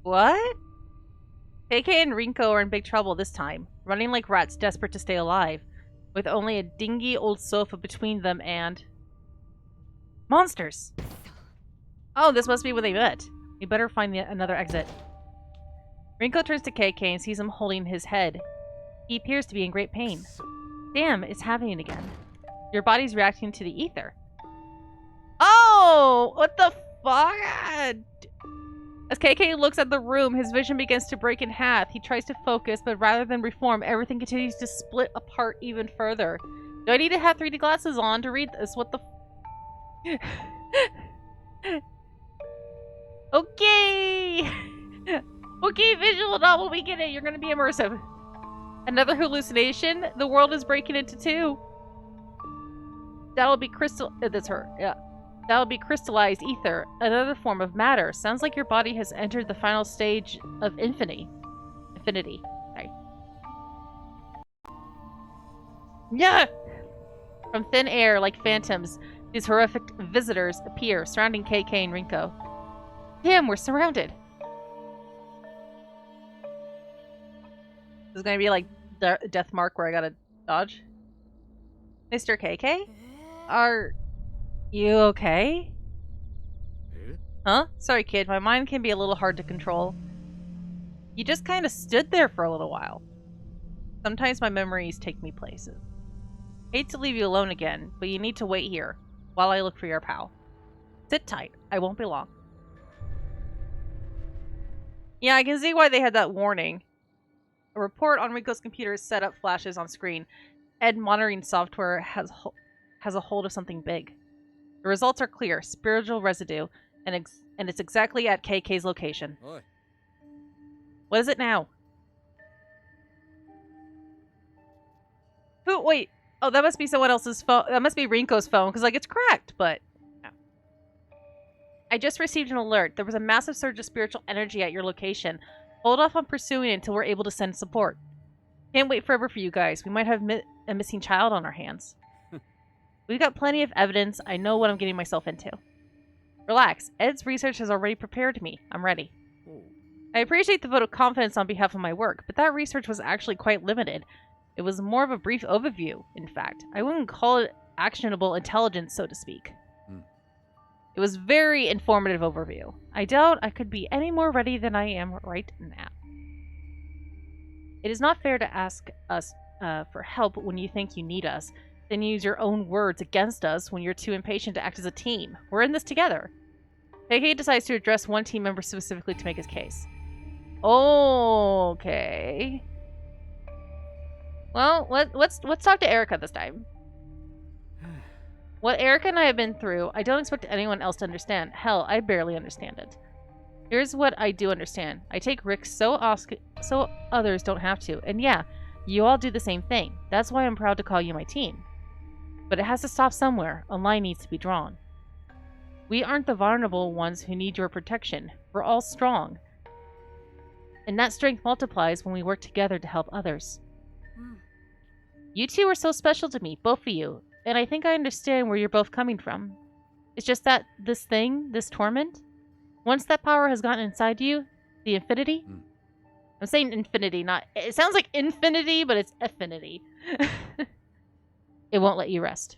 What? KK and Rinko are in big trouble this time, running like rats desperate to stay alive, with only a dingy old sofa between them and... monsters! Oh, this must be where they met. We better find another exit. Rinko turns to KK and sees him holding his head. He appears to be in great pain. Damn, it's happening again. Your body's reacting to the ether. Oh! What the fuck? As KK looks at the room, his vision begins to break in half. He tries to focus, but rather than reform, everything continues to split apart even further. Do I need to have 3D glasses on to read this? What the Okay! Okay, visual novel, we get it. You're gonna be immersive. Another hallucination? The world is breaking into two. That'll be that's her. Yeah. That'll be crystallized ether, another form of matter. Sounds like your body has entered the final stage of infinity. Sorry. Yeah! From thin air, like phantoms, these horrific visitors appear, surrounding KK and Rinko. Damn, we're surrounded! This is gonna be like Death Mark where I gotta dodge. Mr. KK? Are you okay? Huh? Sorry, kid. My mind can be a little hard to control. You just kind of stood there for a little while. Sometimes my memories take me places. Hate to leave you alone again, but you need to wait here while I look for your pal. Sit tight. I won't be long. Yeah, I can see why they had that warning. A report on Rico's computer's setup flashes on screen. Ed monitoring software has a hold of something big. The results are clear. Spiritual residue. And it's exactly at KK's location. Oi. What is it now? Who? Wait. Oh, that must be someone else's phone. That must be Rinko's phone, because, like, it's cracked, but... No. I just received an alert. There was a massive surge of spiritual energy at your location. Hold off on pursuing it until we're able to send support. Can't wait forever for you guys. We might have a missing child on our hands. We've got plenty of evidence. I know what I'm getting myself into. Relax. Ed's research has already prepared me. I'm ready. I appreciate the vote of confidence on behalf of my work, but that research was actually quite limited. It was more of a brief overview, in fact. I wouldn't call it actionable intelligence, so to speak. It was very informative overview. I doubt I could be any more ready than I am right now. It is not fair to ask us for help when you think you need us, then use your own words against us when you're too impatient to act as a team. We're in this together. KK decides to address one team member specifically to make his case. Okay. Well, let's talk to Erica this time. What Erica and I have been through, I don't expect anyone else to understand. Hell, I barely understand it. Here's what I do understand. I take risks so others don't have to. And yeah, you all do the same thing. That's why I'm proud to call you my team. But it has to stop somewhere. A line needs to be drawn. We aren't the vulnerable ones who need your protection. We're all strong. And that strength multiplies when we work together to help others. You two are so special to me, both of you. And I think I understand where you're both coming from. It's just that this torment, once that power has gotten inside you, the infinity... I'm saying infinity, not... It sounds like infinity, but it's affinity. It won't let you rest.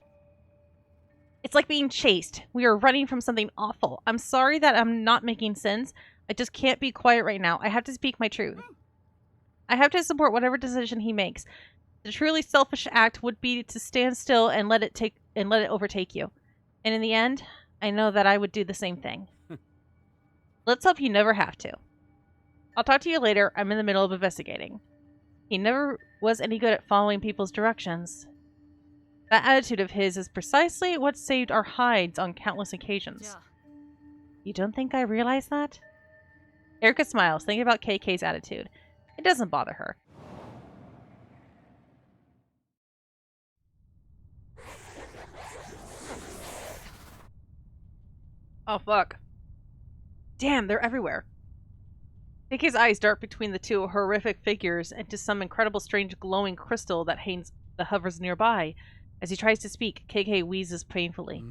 It's like being chased. We are running from something awful. I'm sorry that I'm not making sense. I just can't be quiet right now. I have to speak my truth. I have to support whatever decision he makes. The truly selfish act would be to stand still and let it overtake you. And in the end, I know that I would do the same thing. Let's hope you never have to. I'll talk to you later. I'm in the middle of investigating. He never was any good at following people's directions. That attitude of his is precisely what saved our hides on countless occasions. You don't think I realize that? Erica smiles, thinking about KK's attitude. It doesn't bother her. Oh, fuck. Damn, they're everywhere. KK's eyes dart between the two horrific figures and to some incredible strange glowing crystal that hovers nearby, As he tries to speak, KK wheezes painfully.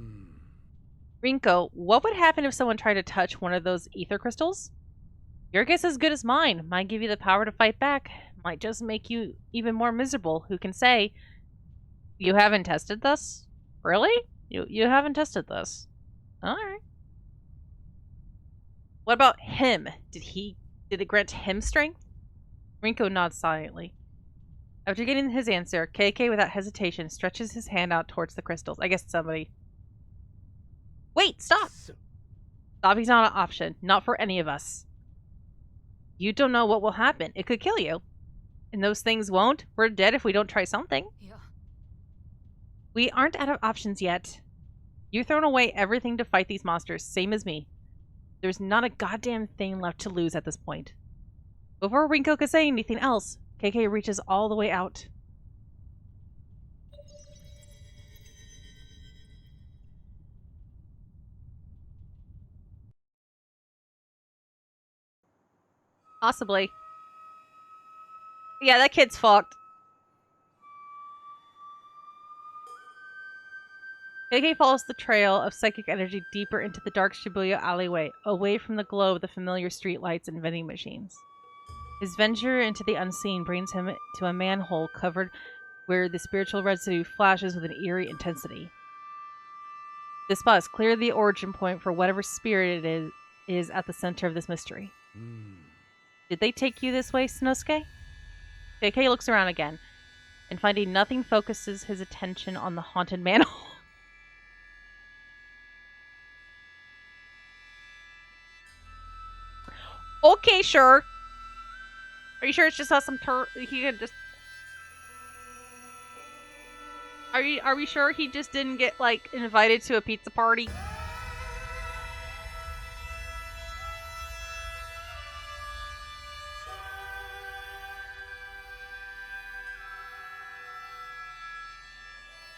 Rinko, what would happen if someone tried to touch one of those ether crystals? Your guess is as good as mine. Might give you the power to fight back. Might just make you even more miserable. Who can say? You haven't tested this? Really? You haven't tested this. Alright. What about him? Did it grant him strength? Rinko nods silently. After getting his answer, KK without hesitation stretches his hand out towards the crystals. I guess somebody... Wait, stop! Stopping's not an option. Not for any of us. You don't know what will happen. It could kill you. And those things won't. We're dead if we don't try something. Yeah. We aren't out of options yet. You've thrown away everything to fight these monsters, same as me. There's not a goddamn thing left to lose at this point. Before Rinko could say anything else, KK reaches all the way out. Possibly. Yeah, that kid's fucked. KK follows the trail of psychic energy deeper into the dark Shibuya alleyway, away from the glow of the familiar streetlights and vending machines. His venture into the unseen brings him to a manhole covered where the spiritual residue flashes with an eerie intensity. This spot is clearly the origin point for whatever spirit it is at the center of this mystery. Did they take you this way, Sanosuke? KK looks around again, and finding nothing focuses his attention on the haunted manhole. Okay, sure. Are you sure it's just us? He could just. Are we sure he just didn't get like invited to a pizza party?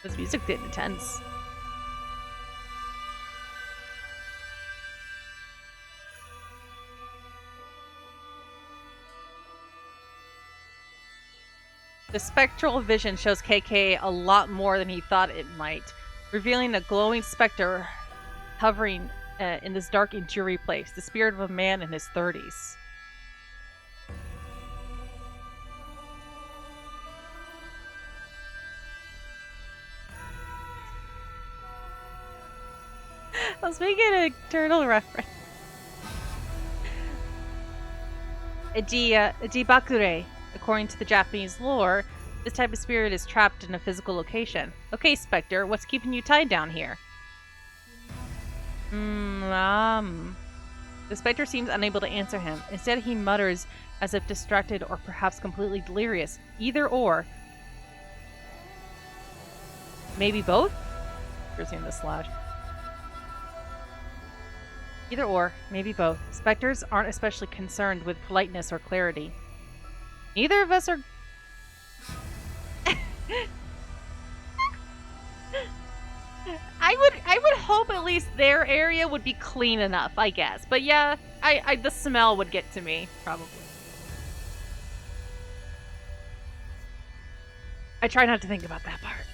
This music getting intense. The spectral vision shows KK a lot more than he thought it might, revealing a glowing specter hovering in this dark and dreary place, the spirit of a man in his 30s. I was making a turtle reference. Ejibakure. According to the Japanese lore, this type of spirit is trapped in a physical location. Okay, Spectre, what's keeping you tied down here? The Spectre seems unable to answer him. Instead, he mutters as if distracted or perhaps completely delirious. Either or. Maybe both? You're seeing the slash. Either or, maybe both. Spectres aren't especially concerned with politeness or clarity. Neither of us are... I would hope at least their area would be clean enough, I guess. But yeah, the smell would get to me, probably. I try not to think about that part.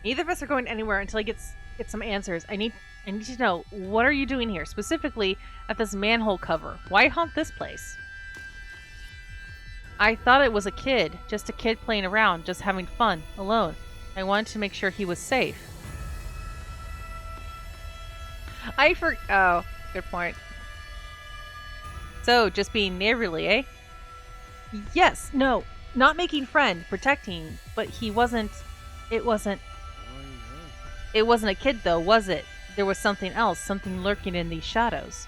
Neither of us are going anywhere until I get some answers. I need to know, what are you doing here? Specifically at this manhole cover. Why haunt this place? I thought it was a kid. Just a kid playing around, just having fun, alone. I wanted to make sure he was safe. Oh, good point. So, just being neighborly, eh? Yes, no. Not making friend, protecting, but it wasn't a kid though, was it? There was something else, something lurking in these shadows.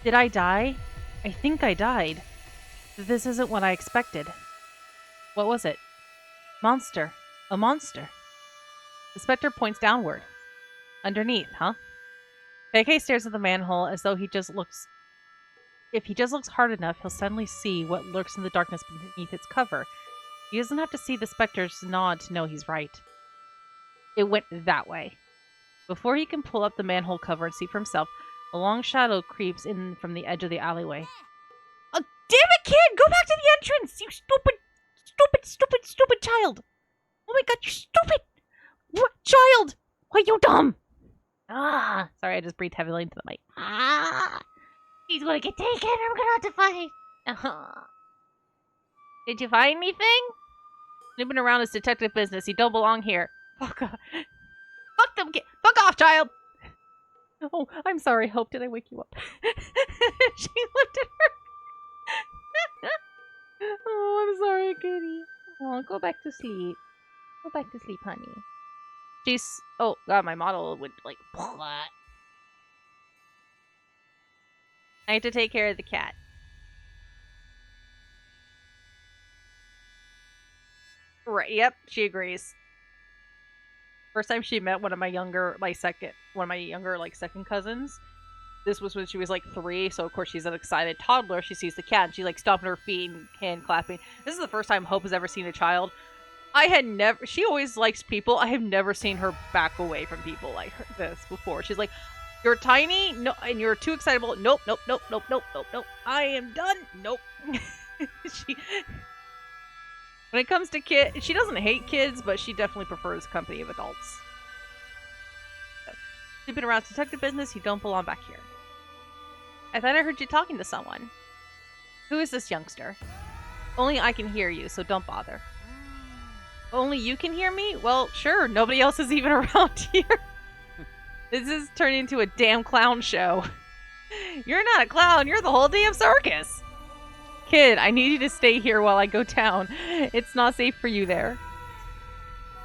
Did I die? I think I died. This isn't what I expected. What was it? Monster. A monster. The Spectre points downward. Underneath, huh? KK stares at the manhole as though if he just looks hard enough, he'll suddenly see what lurks in the darkness beneath its cover. He doesn't have to see the Spectre's nod to know he's right. It went that way. Before he can pull up the manhole cover and see for himself, a long shadow creeps in from the edge of the alleyway. Oh, damn it, kid! Go back to the entrance! You stupid stupid child! Oh my god, you're stupid! What child? Why you dumb? Ah, sorry, I just breathed heavily into the mic. Ah, he's gonna get taken. I'm gonna have to fight. Did you find anything? Snooping around is detective business. You don't belong here. Fuck off. Fuck them. Fuck off, child. Oh, I'm sorry, Hope. Did I wake you up? She lifted her. Oh, I'm sorry, kitty. Oh, go back to sleep. Go back to sleep, honey. She's... Oh, God, my model went like... What? I have to take care of the cat. Right, yep, she agrees. First time she met one of my younger, second cousins. This was when she was like 3, so of course she's an excited toddler. She sees the cat and she like stomping her feet and hand clapping. This is the first time Hope has ever seen a child. She always likes people. I have never seen her back away from people like this before. She's like, you're tiny, no, and you're too excitable. Nope. I am done. Nope. When it comes to kids, she doesn't hate kids, but she definitely prefers company of adults. Sleeping around detective business, you don't belong back here. I thought I heard you talking to someone. Who is this youngster? Only I can hear you, so don't bother. Only you can hear me? Well, sure, nobody else is even around here. This is turning into a damn clown show. You're not a clown, you're the whole damn circus. Kid, I need you to stay here while I go down. It's not safe for you there.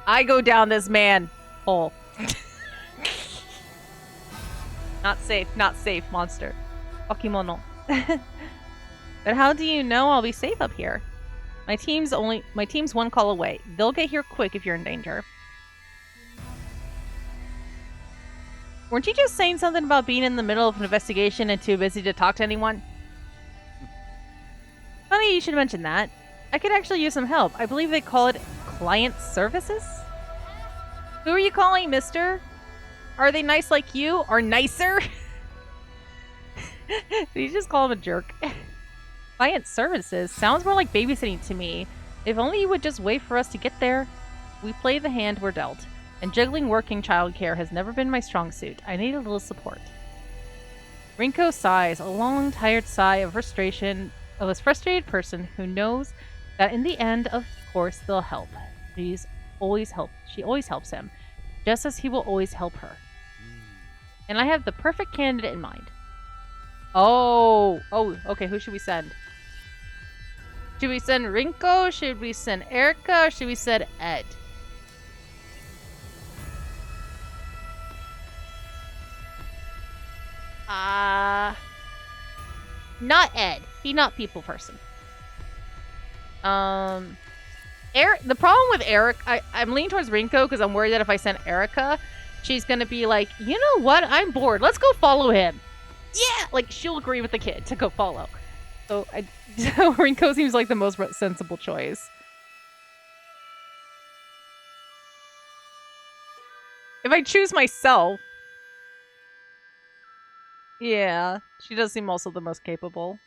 I go down this hole. Not safe, monster. Okimono. But how do you know I'll be safe up here? My team's one call away. They'll get here quick if you're in danger. Weren't you just saying something about being in the middle of an investigation and too busy to talk to anyone? Funny you should mention that. I could actually use some help. I believe they call it client services? Who are you calling, mister? Are they nice like you? Or nicer? Did you just call him a jerk? Client services? Sounds more like babysitting to me. If only you would just wait for us to get there. We play the hand we're dealt. And juggling work and childcare has never been my strong suit. I need a little support. Rinko sighs, a long, tired sigh of frustration of a frustrated person who knows that in the end, of course, they'll help. She always helps him, just as he will always help her. And I have the perfect candidate in mind. Oh, okay, who should we send? Should we send Rinko? Should we send Erica? Or should we send Ed? Not Ed. He's not people person. Eric. The problem with Eric, I'm leaning towards Rinko because I'm worried that if I send Erica, she's gonna be like, you know what? I'm bored. Let's go follow him. Yeah, like she'll agree with the kid to go follow. So Rinko seems like the most sensible choice. If I choose myself, yeah, she does seem also the most capable.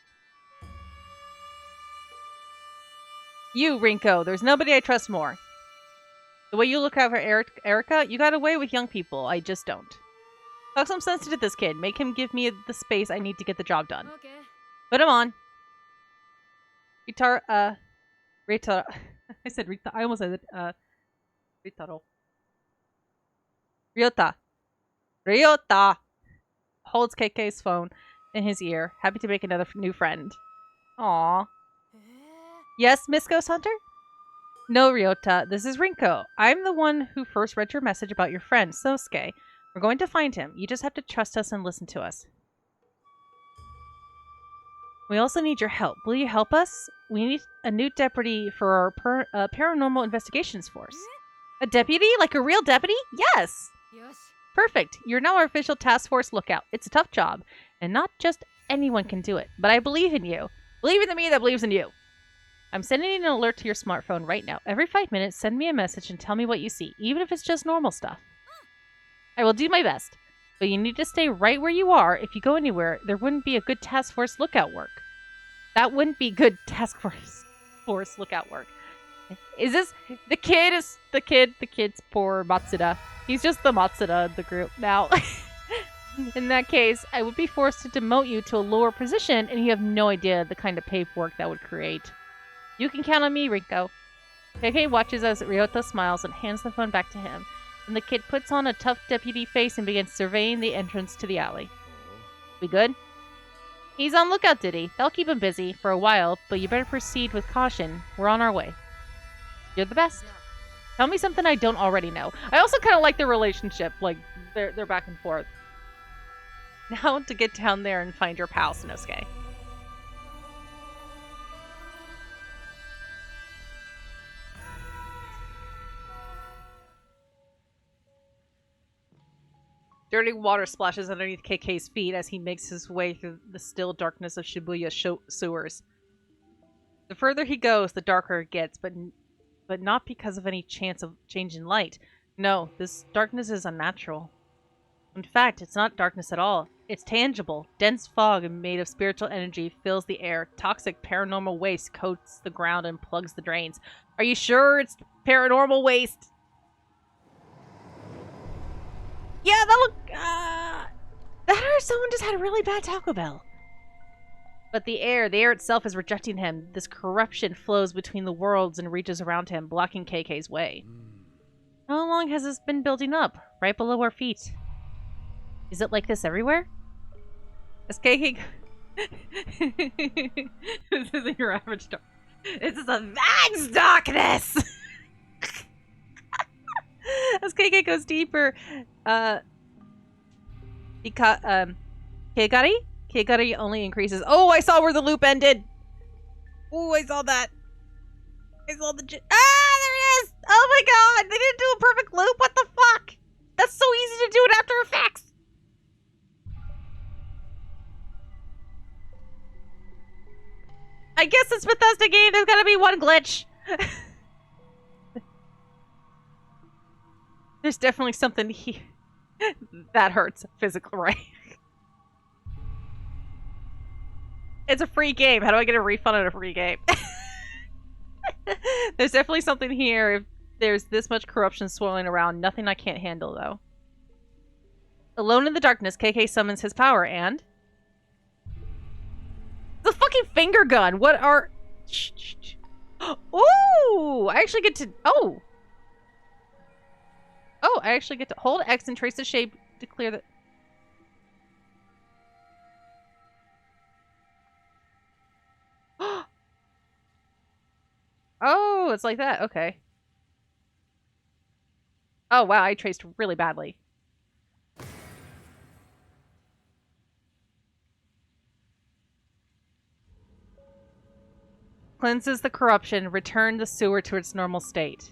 You, Rinko, there's nobody I trust more. The way you look out for Erica, you got away with young people. I just don't. Talk some sense into this kid. Make him give me the space I need to get the job done. Okay. Put him on. Rita. I said Rita. I almost said it. Ritaro. Ryota. Holds KK's phone in his ear, happy to make another new friend. Aww. Yes, Miss Ghost Hunter? No, Ryota, this is Rinko. I'm the one who first read your message about your friend, Sosuke. We're going to find him. You just have to trust us and listen to us. We also need your help. Will you help us? We need a new deputy for our paranormal investigations force. A deputy? Like a real deputy? Yes! Yes. Perfect. You're now our official task force lookout. It's a tough job, and not just anyone can do it. But I believe in you. Believe in the me that believes in you. I'm sending an alert to your smartphone right now. Every 5 minutes, send me a message and tell me what you see, even if it's just normal stuff. I will do my best, but you need to stay right where you are. If you go anywhere, there wouldn't be a good task force lookout work. That wouldn't be good task force lookout work. The kid's poor Matsuda. He's just the Matsuda of the group now. In that case, I would be forced to demote you to a lower position, and you have no idea the kind of paperwork that would create. You can count on me, Rinko. KK watches as Ryota smiles and hands the phone back to him, and the kid puts on a tough deputy face and begins surveying the entrance to the alley. We good? He's on lookout duty. That'll keep him busy for a while, but you better proceed with caution. We're on our way. You're the best. Tell me something I don't already know. I also kind of like their relationship, like they're back and forth. Now to get down there and find your pal, Sanosuke. Dirty water splashes underneath KK's feet as he makes his way through the still darkness of Shibuya sewers. The further he goes, the darker it gets, but not because of any chance of change in light. No, this darkness is unnatural. In fact, it's not darkness at all. It's tangible. Dense fog made of spiritual energy fills the air. Toxic paranormal waste coats the ground and plugs the drains. Are you sure it's paranormal waste? Yeah, that or someone just had a really bad Taco Bell. But the air itself is rejecting him. This corruption flows between the worlds and reaches around him, blocking KK's way. How long has this been building up? Right below our feet. Is it like this everywhere? As KK... This isn't your average dark. This is a vast darkness! As KK goes deeper, Kigari only increases. Oh, I saw where the loop ended! Oh, I saw that. I saw the... there it is! Oh my god! They didn't do a perfect loop? What the fuck? That's so easy to do in After Effects! I guess it's Bethesda game. There's gotta be one glitch. There's definitely something here that hurts physically, right? It's a free game. How do I get a refund on a free game? There's definitely something here. If there's this much corruption swirling around, nothing I can't handle, though. Alone in the darkness, KK summons his power and... The fucking finger gun! What are... Ooh! I actually get to... Oh! Oh, I actually get to hold X and trace the shape to clear the... Oh, it's like that. Okay. Oh, wow. I traced really badly. Cleanses the corruption. Return the sewer to its normal state.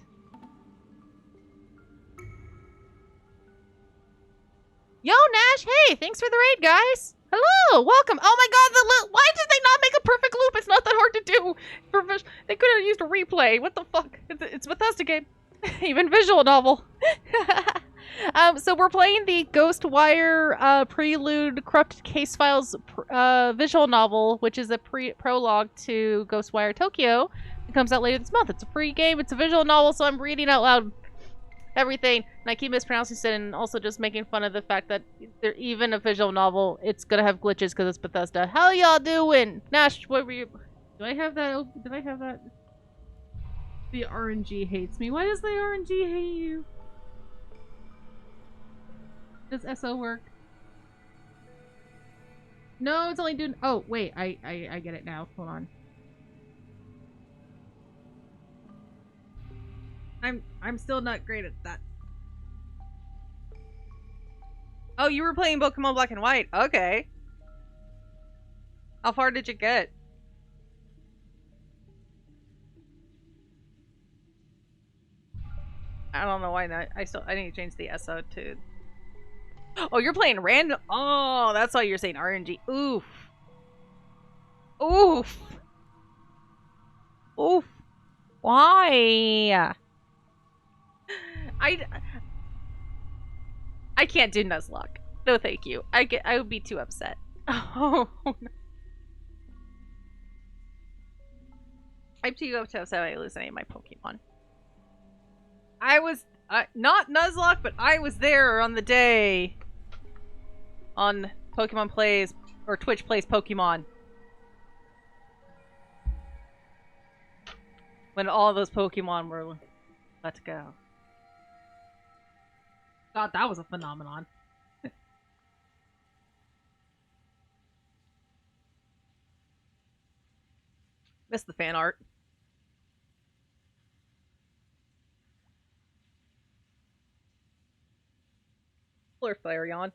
Yo, Nash! Hey, thanks for the raid, guys! Hello! Welcome! Oh my god, the loop! Why did they not make a perfect loop? It's not that hard to do! They could have used a replay. What the fuck? It's Bethesda game. Even visual novel. So we're playing the Ghostwire Prelude Corrupted Case Files visual novel, which is a prologue to Ghostwire Tokyo. It comes out later this month. It's a free game. It's a visual novel, so I'm reading out loud everything, and I keep mispronouncing it and also just making fun of the fact that they're even a visual novel, it's gonna have glitches because it's Bethesda. How y'all doing? Nash, what were you... Do I have that? Did I have that? The RNG hates me. Why does the RNG hate you? Does SO work? No, it's only doing... Oh, wait, I get it now. Hold on. I'm still not great at that. Oh, you were playing Pokemon Black and White. Okay. How far did you get? I don't know why not. I need to change the SO to... Oh, you're playing random... Oh, that's why you're saying RNG. Oof. Oof. Oof. Why? I can't do Nuzlocke. No, thank you. I would be too upset. Oh. No. I'm too up to upset I lose any of my Pokemon. I was not Nuzlocke, but I was there on the day on Pokemon Plays or Twitch Plays Pokemon when all those Pokemon were let go. God, that was a phenomenon. Missed the fan art. Or Flareon.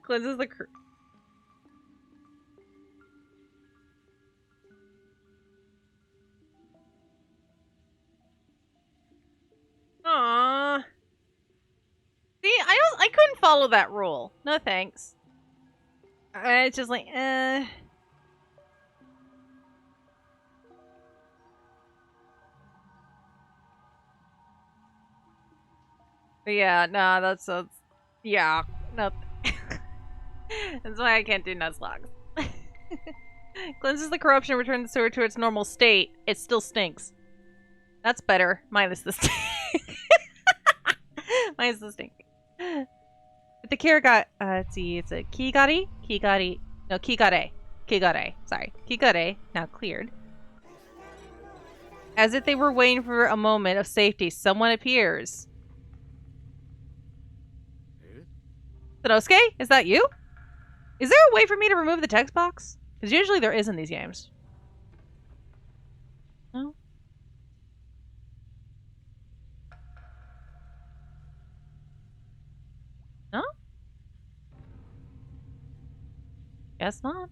Cleanses the Aww. See, I couldn't follow that rule. No thanks. It's just like, But yeah, no, that's yeah, no. That's why I can't do Nuzlocke. Cleanses the corruption, returns the sewer to its normal state. It still stinks. That's better. Minus the stink. Minus the stink. But the cure got, let's see, it's a Kigare? No, Kigare. Sorry. Kigare, now cleared. As if they were waiting for a moment of safety, someone appears. Sanosuke, is that you? Is there a way for me to remove the text box? Because usually there is in these games. No? No? Guess not.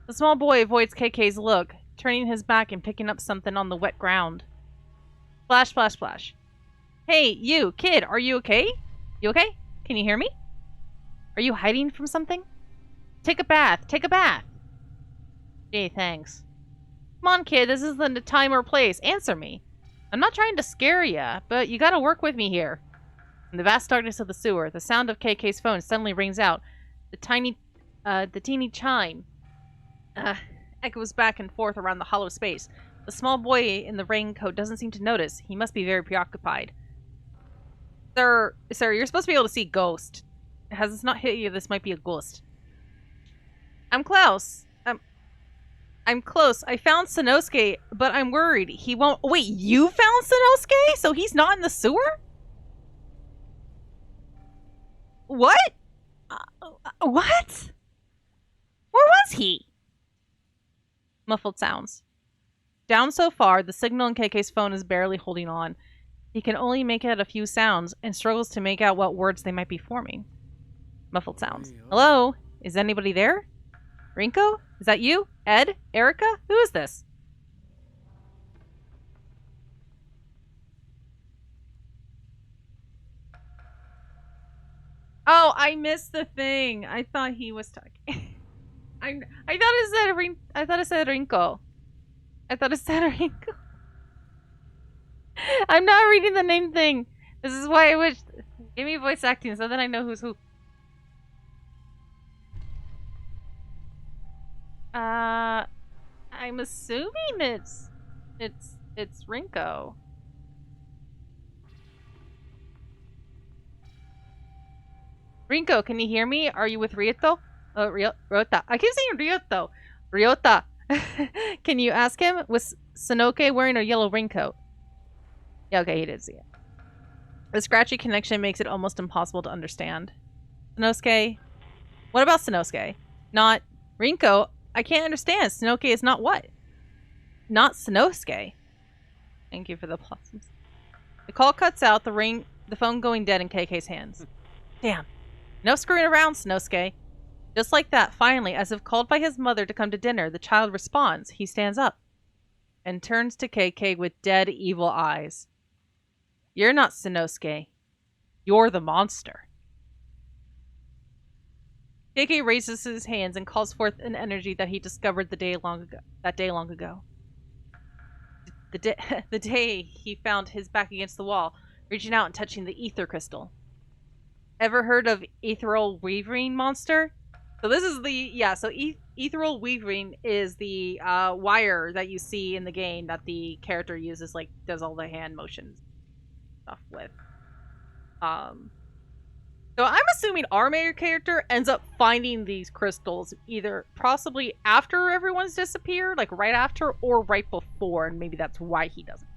The small boy avoids KK's look, turning his back and picking up something on the wet ground. Splash, splash, splash. Hey, you, kid, are you okay? You okay? Can you hear me? Are you hiding from something? Take a bath, take a bath. Gee, thanks. Come on, kid, this isn't the time or place. Answer me. I'm not trying to scare ya, but you gotta work with me here. In the vast darkness of the sewer, the sound of KK's phone suddenly rings out. The teeny chime echoes back and forth around the hollow space. The small boy in the raincoat doesn't seem to notice. He must be very preoccupied. Sir, you're supposed to be able to see ghost. Has this not hit you? This might be a ghost. I'm Klaus. I'm close. I found Sanosuke, but I'm worried. He won't... Wait, you found Sanosuke? So he's not in the sewer? What? What? Where was he? Muffled sounds. Down so far, the signal in KK's phone is barely holding on. He can only make out a few sounds and struggles to make out what words they might be forming. Muffled sounds. Hello? Is anybody there? Rinko? Is that you? Ed? Erica? Who is this? Oh, I missed the thing. I thought he was talking. I thought it said I thought it said Rinko. I thought it said Rinko. I'm not reading the name thing. This is why I wish. Give me voice acting so that I know who's who. I'm assuming it's Rinko. Rinko, can you hear me? Are you with Ryoto? Oh, Ryota. I keep saying Ryoto. Ryota. Can you ask him? Was Sanosuke wearing a yellow raincoat? Yeah, okay, he did see it. The scratchy connection makes it almost impossible to understand. Sanosuke? What about Sanosuke? Not Rinko. I can't understand. Sanosuke is not what? Not Sanosuke. Thank you for the blossoms. The call cuts out, the phone going dead in KK's hands. Damn. No screwing around, Sanosuke. Just like that, finally, as if called by his mother to come to dinner, the child responds. He stands up and turns to KK with dead, evil eyes. You're not Sanosuke. You're the monster. KK raises his hands and calls forth an energy that he discovered that day long ago. The day he found his back against the wall, reaching out and touching the ether crystal. Ever heard of ethereal weaving monster? So this is the, yeah, so ethereal weaving is the wire that you see in the game that the character uses, like, does all the hand motions stuff with. So I'm assuming our main character ends up finding these crystals either possibly after everyone's disappeared, like right after, or right before, and maybe that's why he doesn't.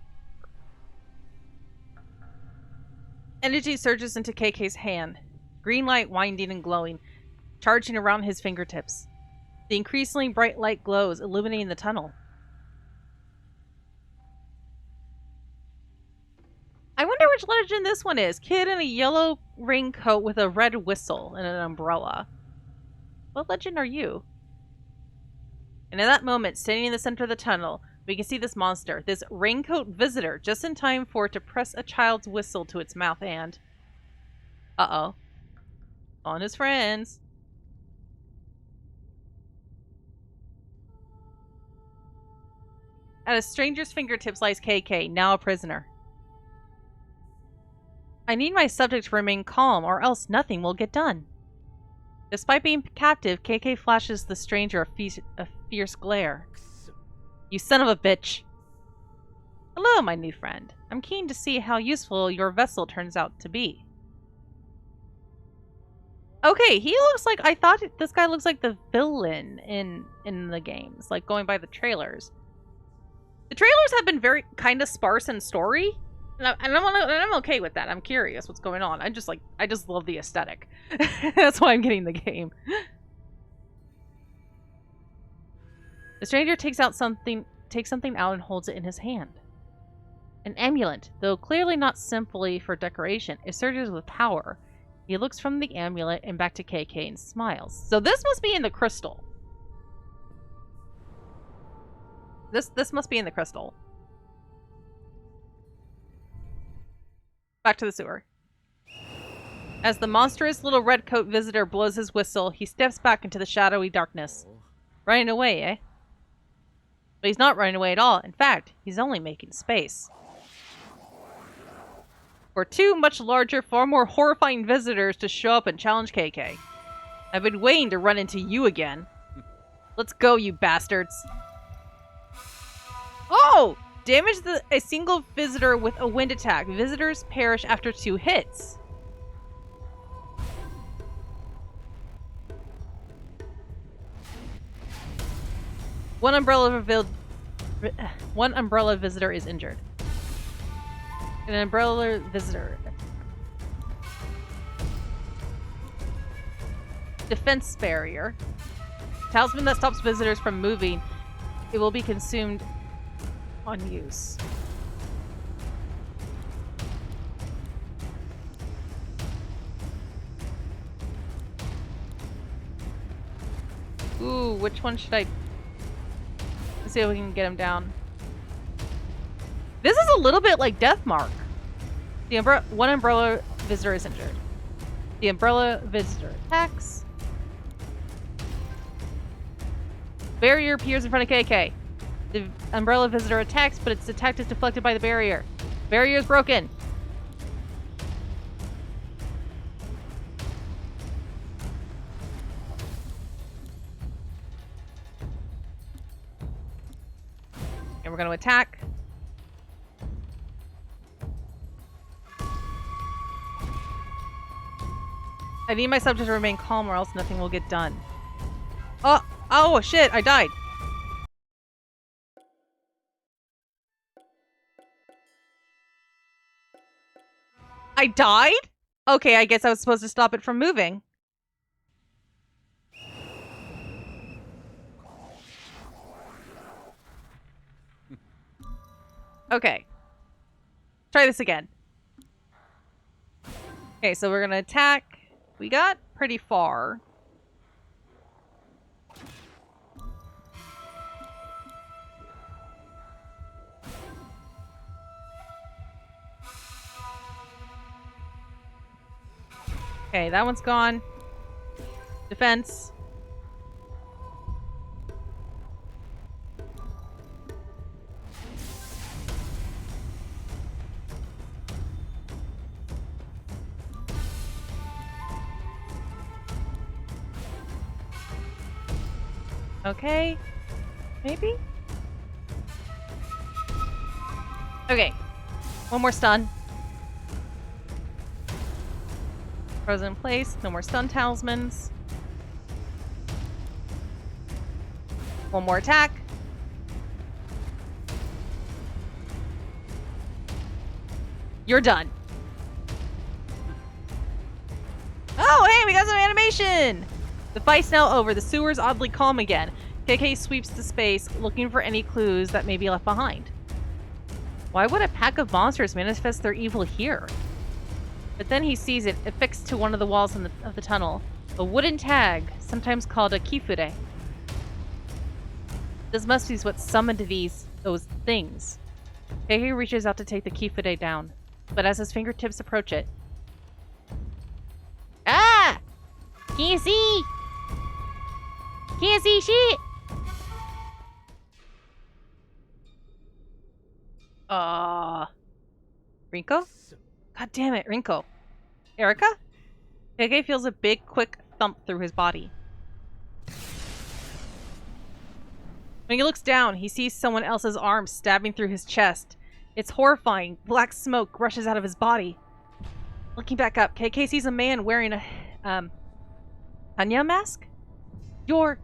Energy surges into KK's hand, green light winding and glowing, charging around his fingertips. The increasingly bright light glows, illuminating the tunnel. I wonder which legend this one is. Kid in a yellow raincoat with a red whistle and an umbrella. What legend are you? And in that moment, standing in the center of the tunnel, we can see this monster, this raincoat visitor, just in time for it to press a child's whistle to its mouth and... Uh-oh. On his friends. At a stranger's fingertips lies KK, now a prisoner. I need my subject to remain calm, or else nothing will get done. Despite being captive, KK flashes the stranger a fierce glare. You son of a bitch! Hello, my new friend. I'm keen to see how useful your vessel turns out to be. Okay, he looks like... I thought this guy looks like the villain in the games, like going by the trailers. The trailers have been very kind of sparse in story, and I'm okay with that. I'm curious what's going on. I just love the aesthetic. That's why I'm getting the game. The stranger takes something out and holds it in his hand. An amulet, though clearly not simply for decoration, it surges with power. He looks from the amulet and back to KK and smiles. So this must be in the crystal. This must be in the crystal. Back to the sewer. As the monstrous little redcoat visitor blows his whistle, he steps back into the shadowy darkness. Running away, eh? But he's not running away at all. In fact, he's only making space. For two much larger, far more horrifying visitors to show up and challenge KK. I've been waiting to run into you again. Let's go, you bastards. Oh! Damage a single visitor with a wind attack. Visitors perish after 2 hits. One umbrella visitor is injured. An umbrella visitor. Defense barrier. Talisman that stops visitors from moving. It will be consumed on use. Ooh, which one should I... Let's see if we can get him down. This is a little bit like Deathmark. One umbrella visitor is injured. The umbrella visitor attacks. Barrier appears in front of KK. The umbrella visitor attacks, but its attack is deflected by the barrier. Barrier is broken. And we're going to attack. I need my subject to remain calm or else nothing will get done. Oh shit, I died. I died? Okay, I guess I was supposed to stop it from moving. Okay. Try this again. Okay, so we're gonna attack. We got pretty far. Okay, that one's gone. Defense. Okay. Maybe? Okay. One more stun. Frozen in place. No more stun talismans. One more attack. You're done. Oh, hey, we got some animation! The fight's now over. The sewer's oddly calm again. KK sweeps the space, looking for any clues that may be left behind. Why would a pack of monsters manifest their evil here? But then he sees it affixed to one of the walls of the tunnel. A wooden tag, sometimes called a kifure. This must be what summoned those things. KK reaches out to take the kifure down, but as his fingertips approach it... Ah! Can't see! Can't see shit! Rinko? God damn it, Rinko. Erica? KK feels a big, quick thump through his body. When he looks down, he sees someone else's arm stabbing through his chest. It's horrifying. Black smoke rushes out of his body. Looking back up, KK sees a man wearing a, Hanya mask? You're...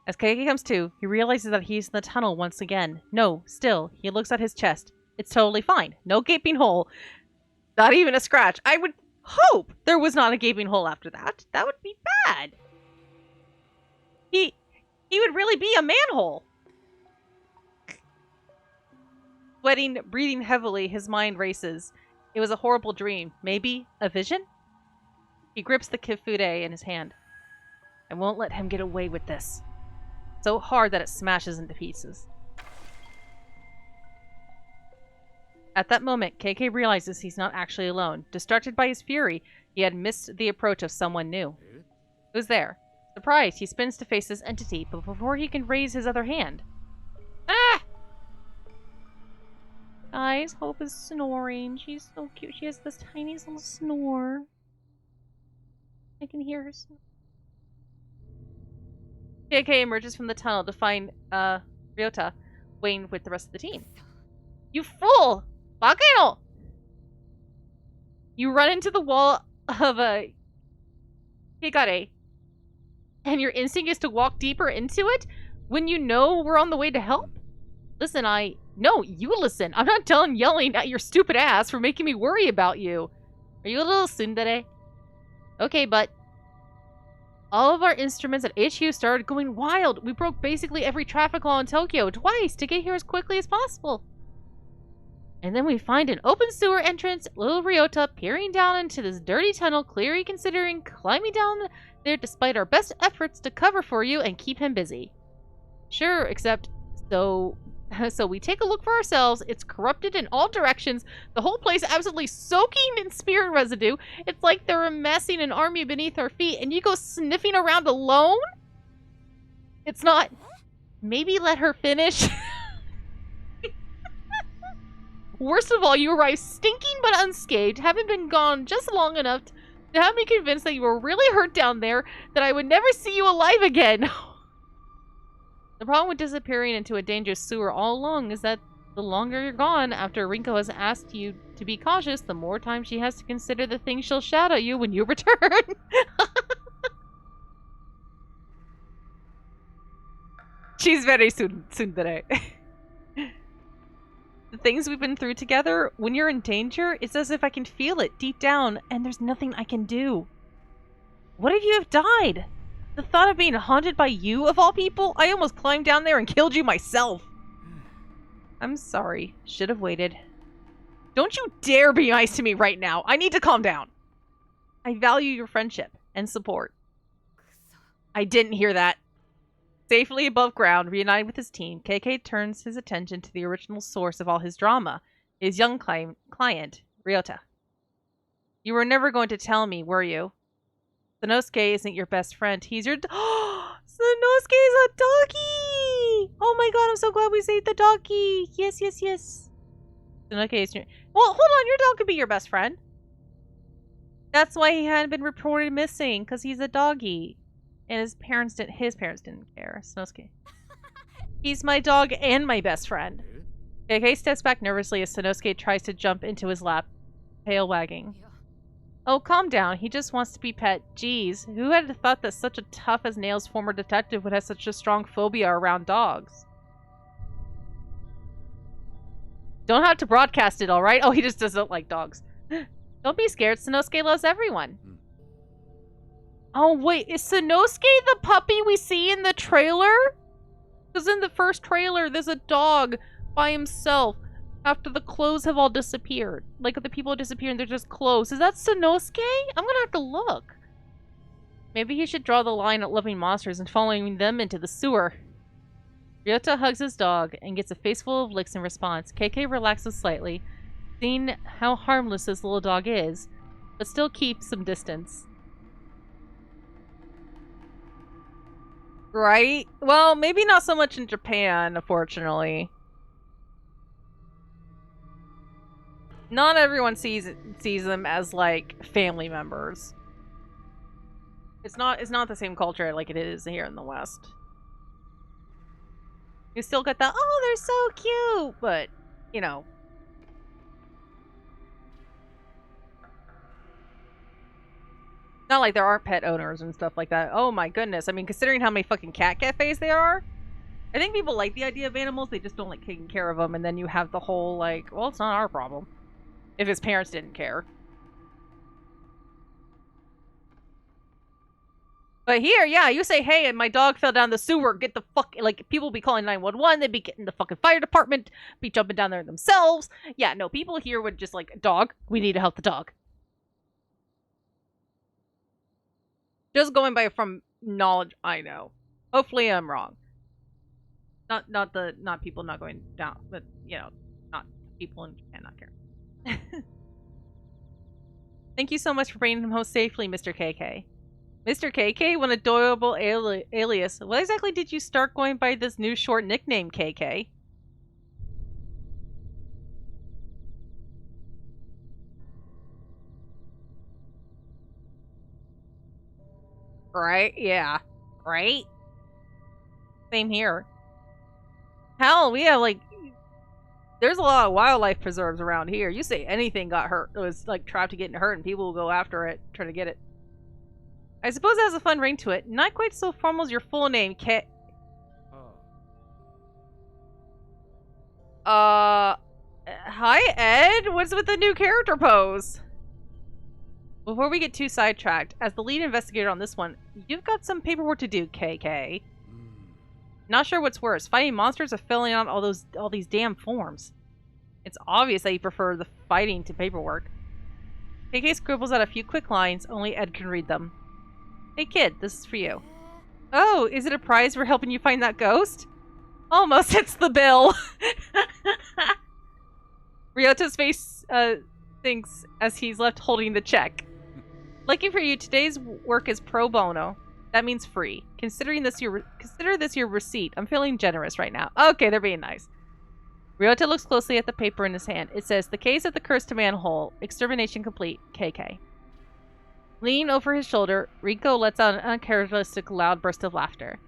As KK comes to, he realizes that he's in the tunnel once again. No, still, he looks at his chest. It's totally fine. No gaping hole. Not even a scratch. I would hope there was not a gaping hole after that. That would be bad. He would really be a manhole. Sweating, breathing heavily, his mind races. It was a horrible dream. Maybe a vision? He grips the kifure in his hand. I won't let him get away with this. So hard that it smashes into pieces. At that moment, KK realizes he's not actually alone. Distracted by his fury, he had missed the approach of someone new. Who's there? Surprised, he spins to face this entity, but before he can raise his other hand... Ah! Guys, Hope is snoring. She's so cute. She has this tiny little snore. I can hear her snore. KK emerges from the tunnel to find Ryota waiting with the rest of the team. You fool! Bakeno! You run into the wall of a Higare, and your instinct is to walk deeper into it when you know we're on the way to help? Listen, No, you listen. I'm not done yelling at your stupid ass for making me worry about you. Are you a little tsundere? Okay, but... all of our instruments at HQ started going wild. We broke basically every traffic law in Tokyo twice to get here as quickly as possible. And then we find an open sewer entrance, little Ryota peering down into this dirty tunnel, clearly considering climbing down there despite our best efforts to cover for you and keep him busy. Sure, except so we take a look for ourselves. It's corrupted in all directions. The whole place absolutely soaking in spirit residue. It's like they're amassing an army beneath our feet, and you go sniffing around alone? It's not... Maybe let her finish? Worst of all, you arrive stinking but unscathed, having been gone just long enough to have me convinced that you were really hurt down there, that I would never see you alive again. The problem with disappearing into a dangerous sewer all along is that the longer you're gone after Rinko has asked you to be cautious, the more time she has to consider the things she'll shout at you when you return. She's very tsundere. The things we've been through together, when you're in danger, it's as if I can feel it deep down, and there's nothing I can do. What if you have died? The thought of being haunted by you, of all people? I almost climbed down there and killed you myself. I'm sorry. Should have waited. Don't you dare be nice to me right now. I need to calm down. I value your friendship and support. I didn't hear that. Safely above ground, reunited with his team, KK turns his attention to the original source of all his drama, his young client, Ryota. You were never going to tell me, were you? Sanosuke isn't your best friend. He's your... Sanosuke is a doggy! Oh my god, I'm so glad we saved the doggy. Yes, yes, yes. Sanosuke is your... Well, hold on, your dog could be your best friend. That's why he hadn't been reported missing, because he's a doggy. And his parents didn't care. Sanosuke. He's my dog and my best friend. KK steps back nervously as Sanosuke tries to jump into his lap, tail wagging. Oh, calm down. He just wants to be pet. Jeez, who had thought that such a tough-as-nails former detective would have such a strong phobia around dogs? Don't have to broadcast it, alright? Oh, he just doesn't like dogs. Don't be scared. Sanosuke loves everyone. Oh, wait. Is Sanosuke the puppy we see in the trailer? Because in the first trailer, there's a dog by himself after the clothes have all disappeared. Like, the people disappear and they're just clothes. Is that Sanosuke? I'm gonna have to look. Maybe he should draw the line at loving monsters and following them into the sewer. Ryota hugs his dog and gets a face full of licks in response. KK relaxes slightly, seeing how harmless this little dog is, but still keeps some distance. Right? Well, maybe not so much in Japan, unfortunately. Not everyone sees them as, like, family members. It's not the same culture like it is here in the West. You still get that, oh, they're so cute, but, you know. Not like there aren't pet owners and stuff like that. Oh my goodness. I mean, considering how many fucking cat cafes there are, I think people like the idea of animals, they just don't like taking care of them, and then you have the whole, like, well, it's not our problem. If his parents didn't care. But here, yeah, you say, hey, and my dog fell down the sewer, get the fuck, like, people be calling 911, they'd be getting the fucking fire department, be jumping down there themselves. Yeah, no, people here would just like, dog, we need to help the dog. Just going by from knowledge I know. Hopefully I'm wrong. Not people not going down, but, you know, not people in Japan not caring. Thank you so much for bringing him home safely, Mr. KK. Mr. KK, what an adorable alias. What exactly did you start going by this new short nickname, KK? Right? Yeah. Right? Same here. Hell, we have, like, there's a lot of wildlife preserves around here. You say anything got hurt, it was, like, trapped to getting hurt, and people will go after it, try to get it. I suppose it has a fun ring to it. Not quite so formal as your full name, K. Hi, Ed? What's with the new character pose? Before we get too sidetracked, as the lead investigator on this one, you've got some paperwork to do, KK. Not sure what's worse, fighting monsters or filling out all these damn forms. It's obvious that you prefer the fighting to paperwork. KK scribbles out a few quick lines, only Ed can read them. Hey kid, this is for you. Oh, is it a prize for helping you find that ghost? Almost hits the bill. Ryota's face sinks as he's left holding the check. Lucky for you, today's work is pro bono. That means free. Consider this your receipt. I'm feeling generous right now. Okay, they're being nice. Ryota looks closely at the paper in his hand. It says, the case of the cursed manhole. Extermination complete. KK. Leaning over his shoulder, Rico lets out an uncharacteristic loud burst of laughter.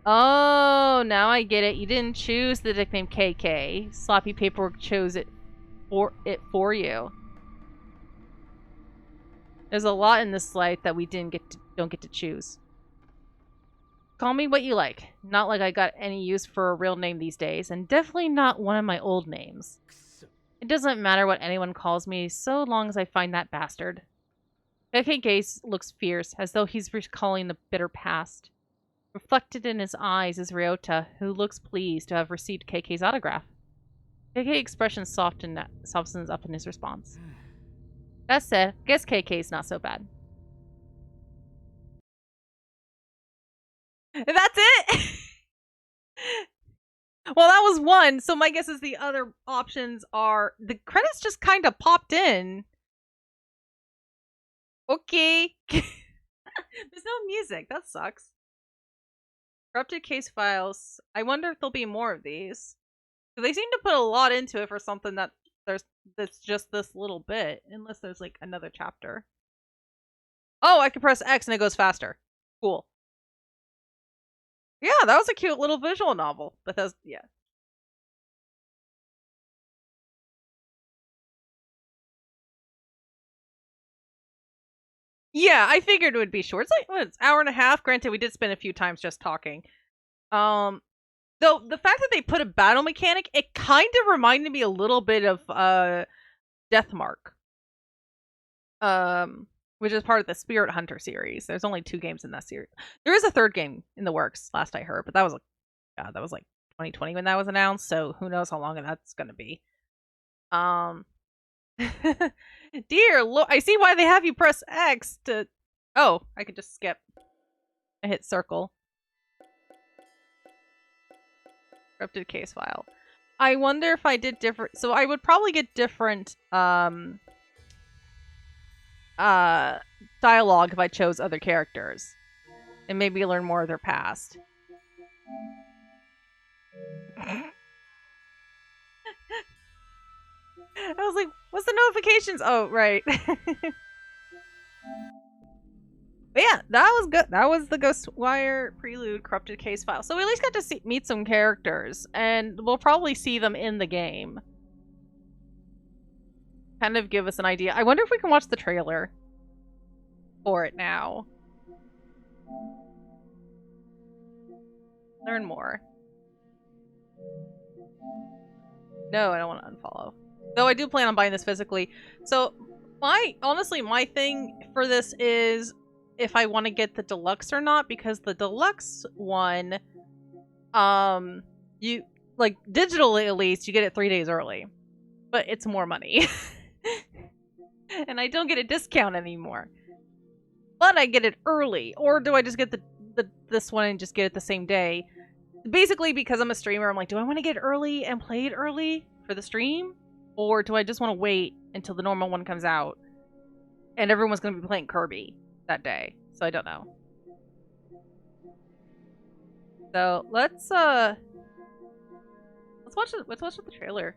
Oh, now I get it. You didn't choose the nickname KK. Sloppy paperwork chose it for you. There's a lot in this life that we don't get to choose. Call me what you like. Not like I got any use for a real name these days, and definitely not one of my old names. It doesn't matter what anyone calls me, so long as I find that bastard. KK gaze looks fierce, as though he's recalling the bitter past. Reflected in his eyes is Ryota, who looks pleased to have received KK's autograph. KK's expression softens up in his response. That said, I guess KK's not so bad. That's it? Well, that was one, so my guess is the other options are... The credits just kind of popped in. Okay. There's no music. That sucks. Corrupted case files. I wonder if there'll be more of these. They seem to put a lot into it for something that's just this little bit. Unless there's, like, another chapter. Oh, I can press X and it goes faster. Cool. Yeah, that was a cute little visual novel. But that's, yeah. Yeah, I figured it would be short. It's like, what, it's an hour and a half. Granted, we did spend a few times just talking. Though the fact that they put a battle mechanic, it kind of reminded me a little bit of Deathmark. Which is part of the Spirit Hunter series. There's only 2 games in that series. There is a 3rd game in the works, last I heard, but that was like 2020 when that was announced, so who knows how long that's gonna be. Dear Lord, I see why they have you press X to... Oh, I could just skip. I hit circle. Corrupted case file. I wonder if I did different... So I would probably get different, dialogue if I chose other characters. And maybe learn more of their past. I was like, what's the notifications? Oh, right. But yeah, that was good. That was the Ghostwire Prelude Corrupted Case File. So we at least got to meet some characters, and we'll probably see them in the game. Kind of give us an idea. I wonder if we can watch the trailer for it now. Learn more. No, I don't want to unfollow. Though I do plan on buying this physically. So, honestly, my thing for this is if I want to get the deluxe or not, because the deluxe one, you, like, digitally at least, you get it 3 days early. But it's more money. And I don't get a discount anymore. But I get it early. Or do I just get this one and just get it the same day? Basically, because I'm a streamer, I'm like, do I want to get it early and play it early for the stream? Or do I just want to wait until the normal one comes out? And everyone's going to be playing Kirby that day. So I don't know. So let's watch the trailer.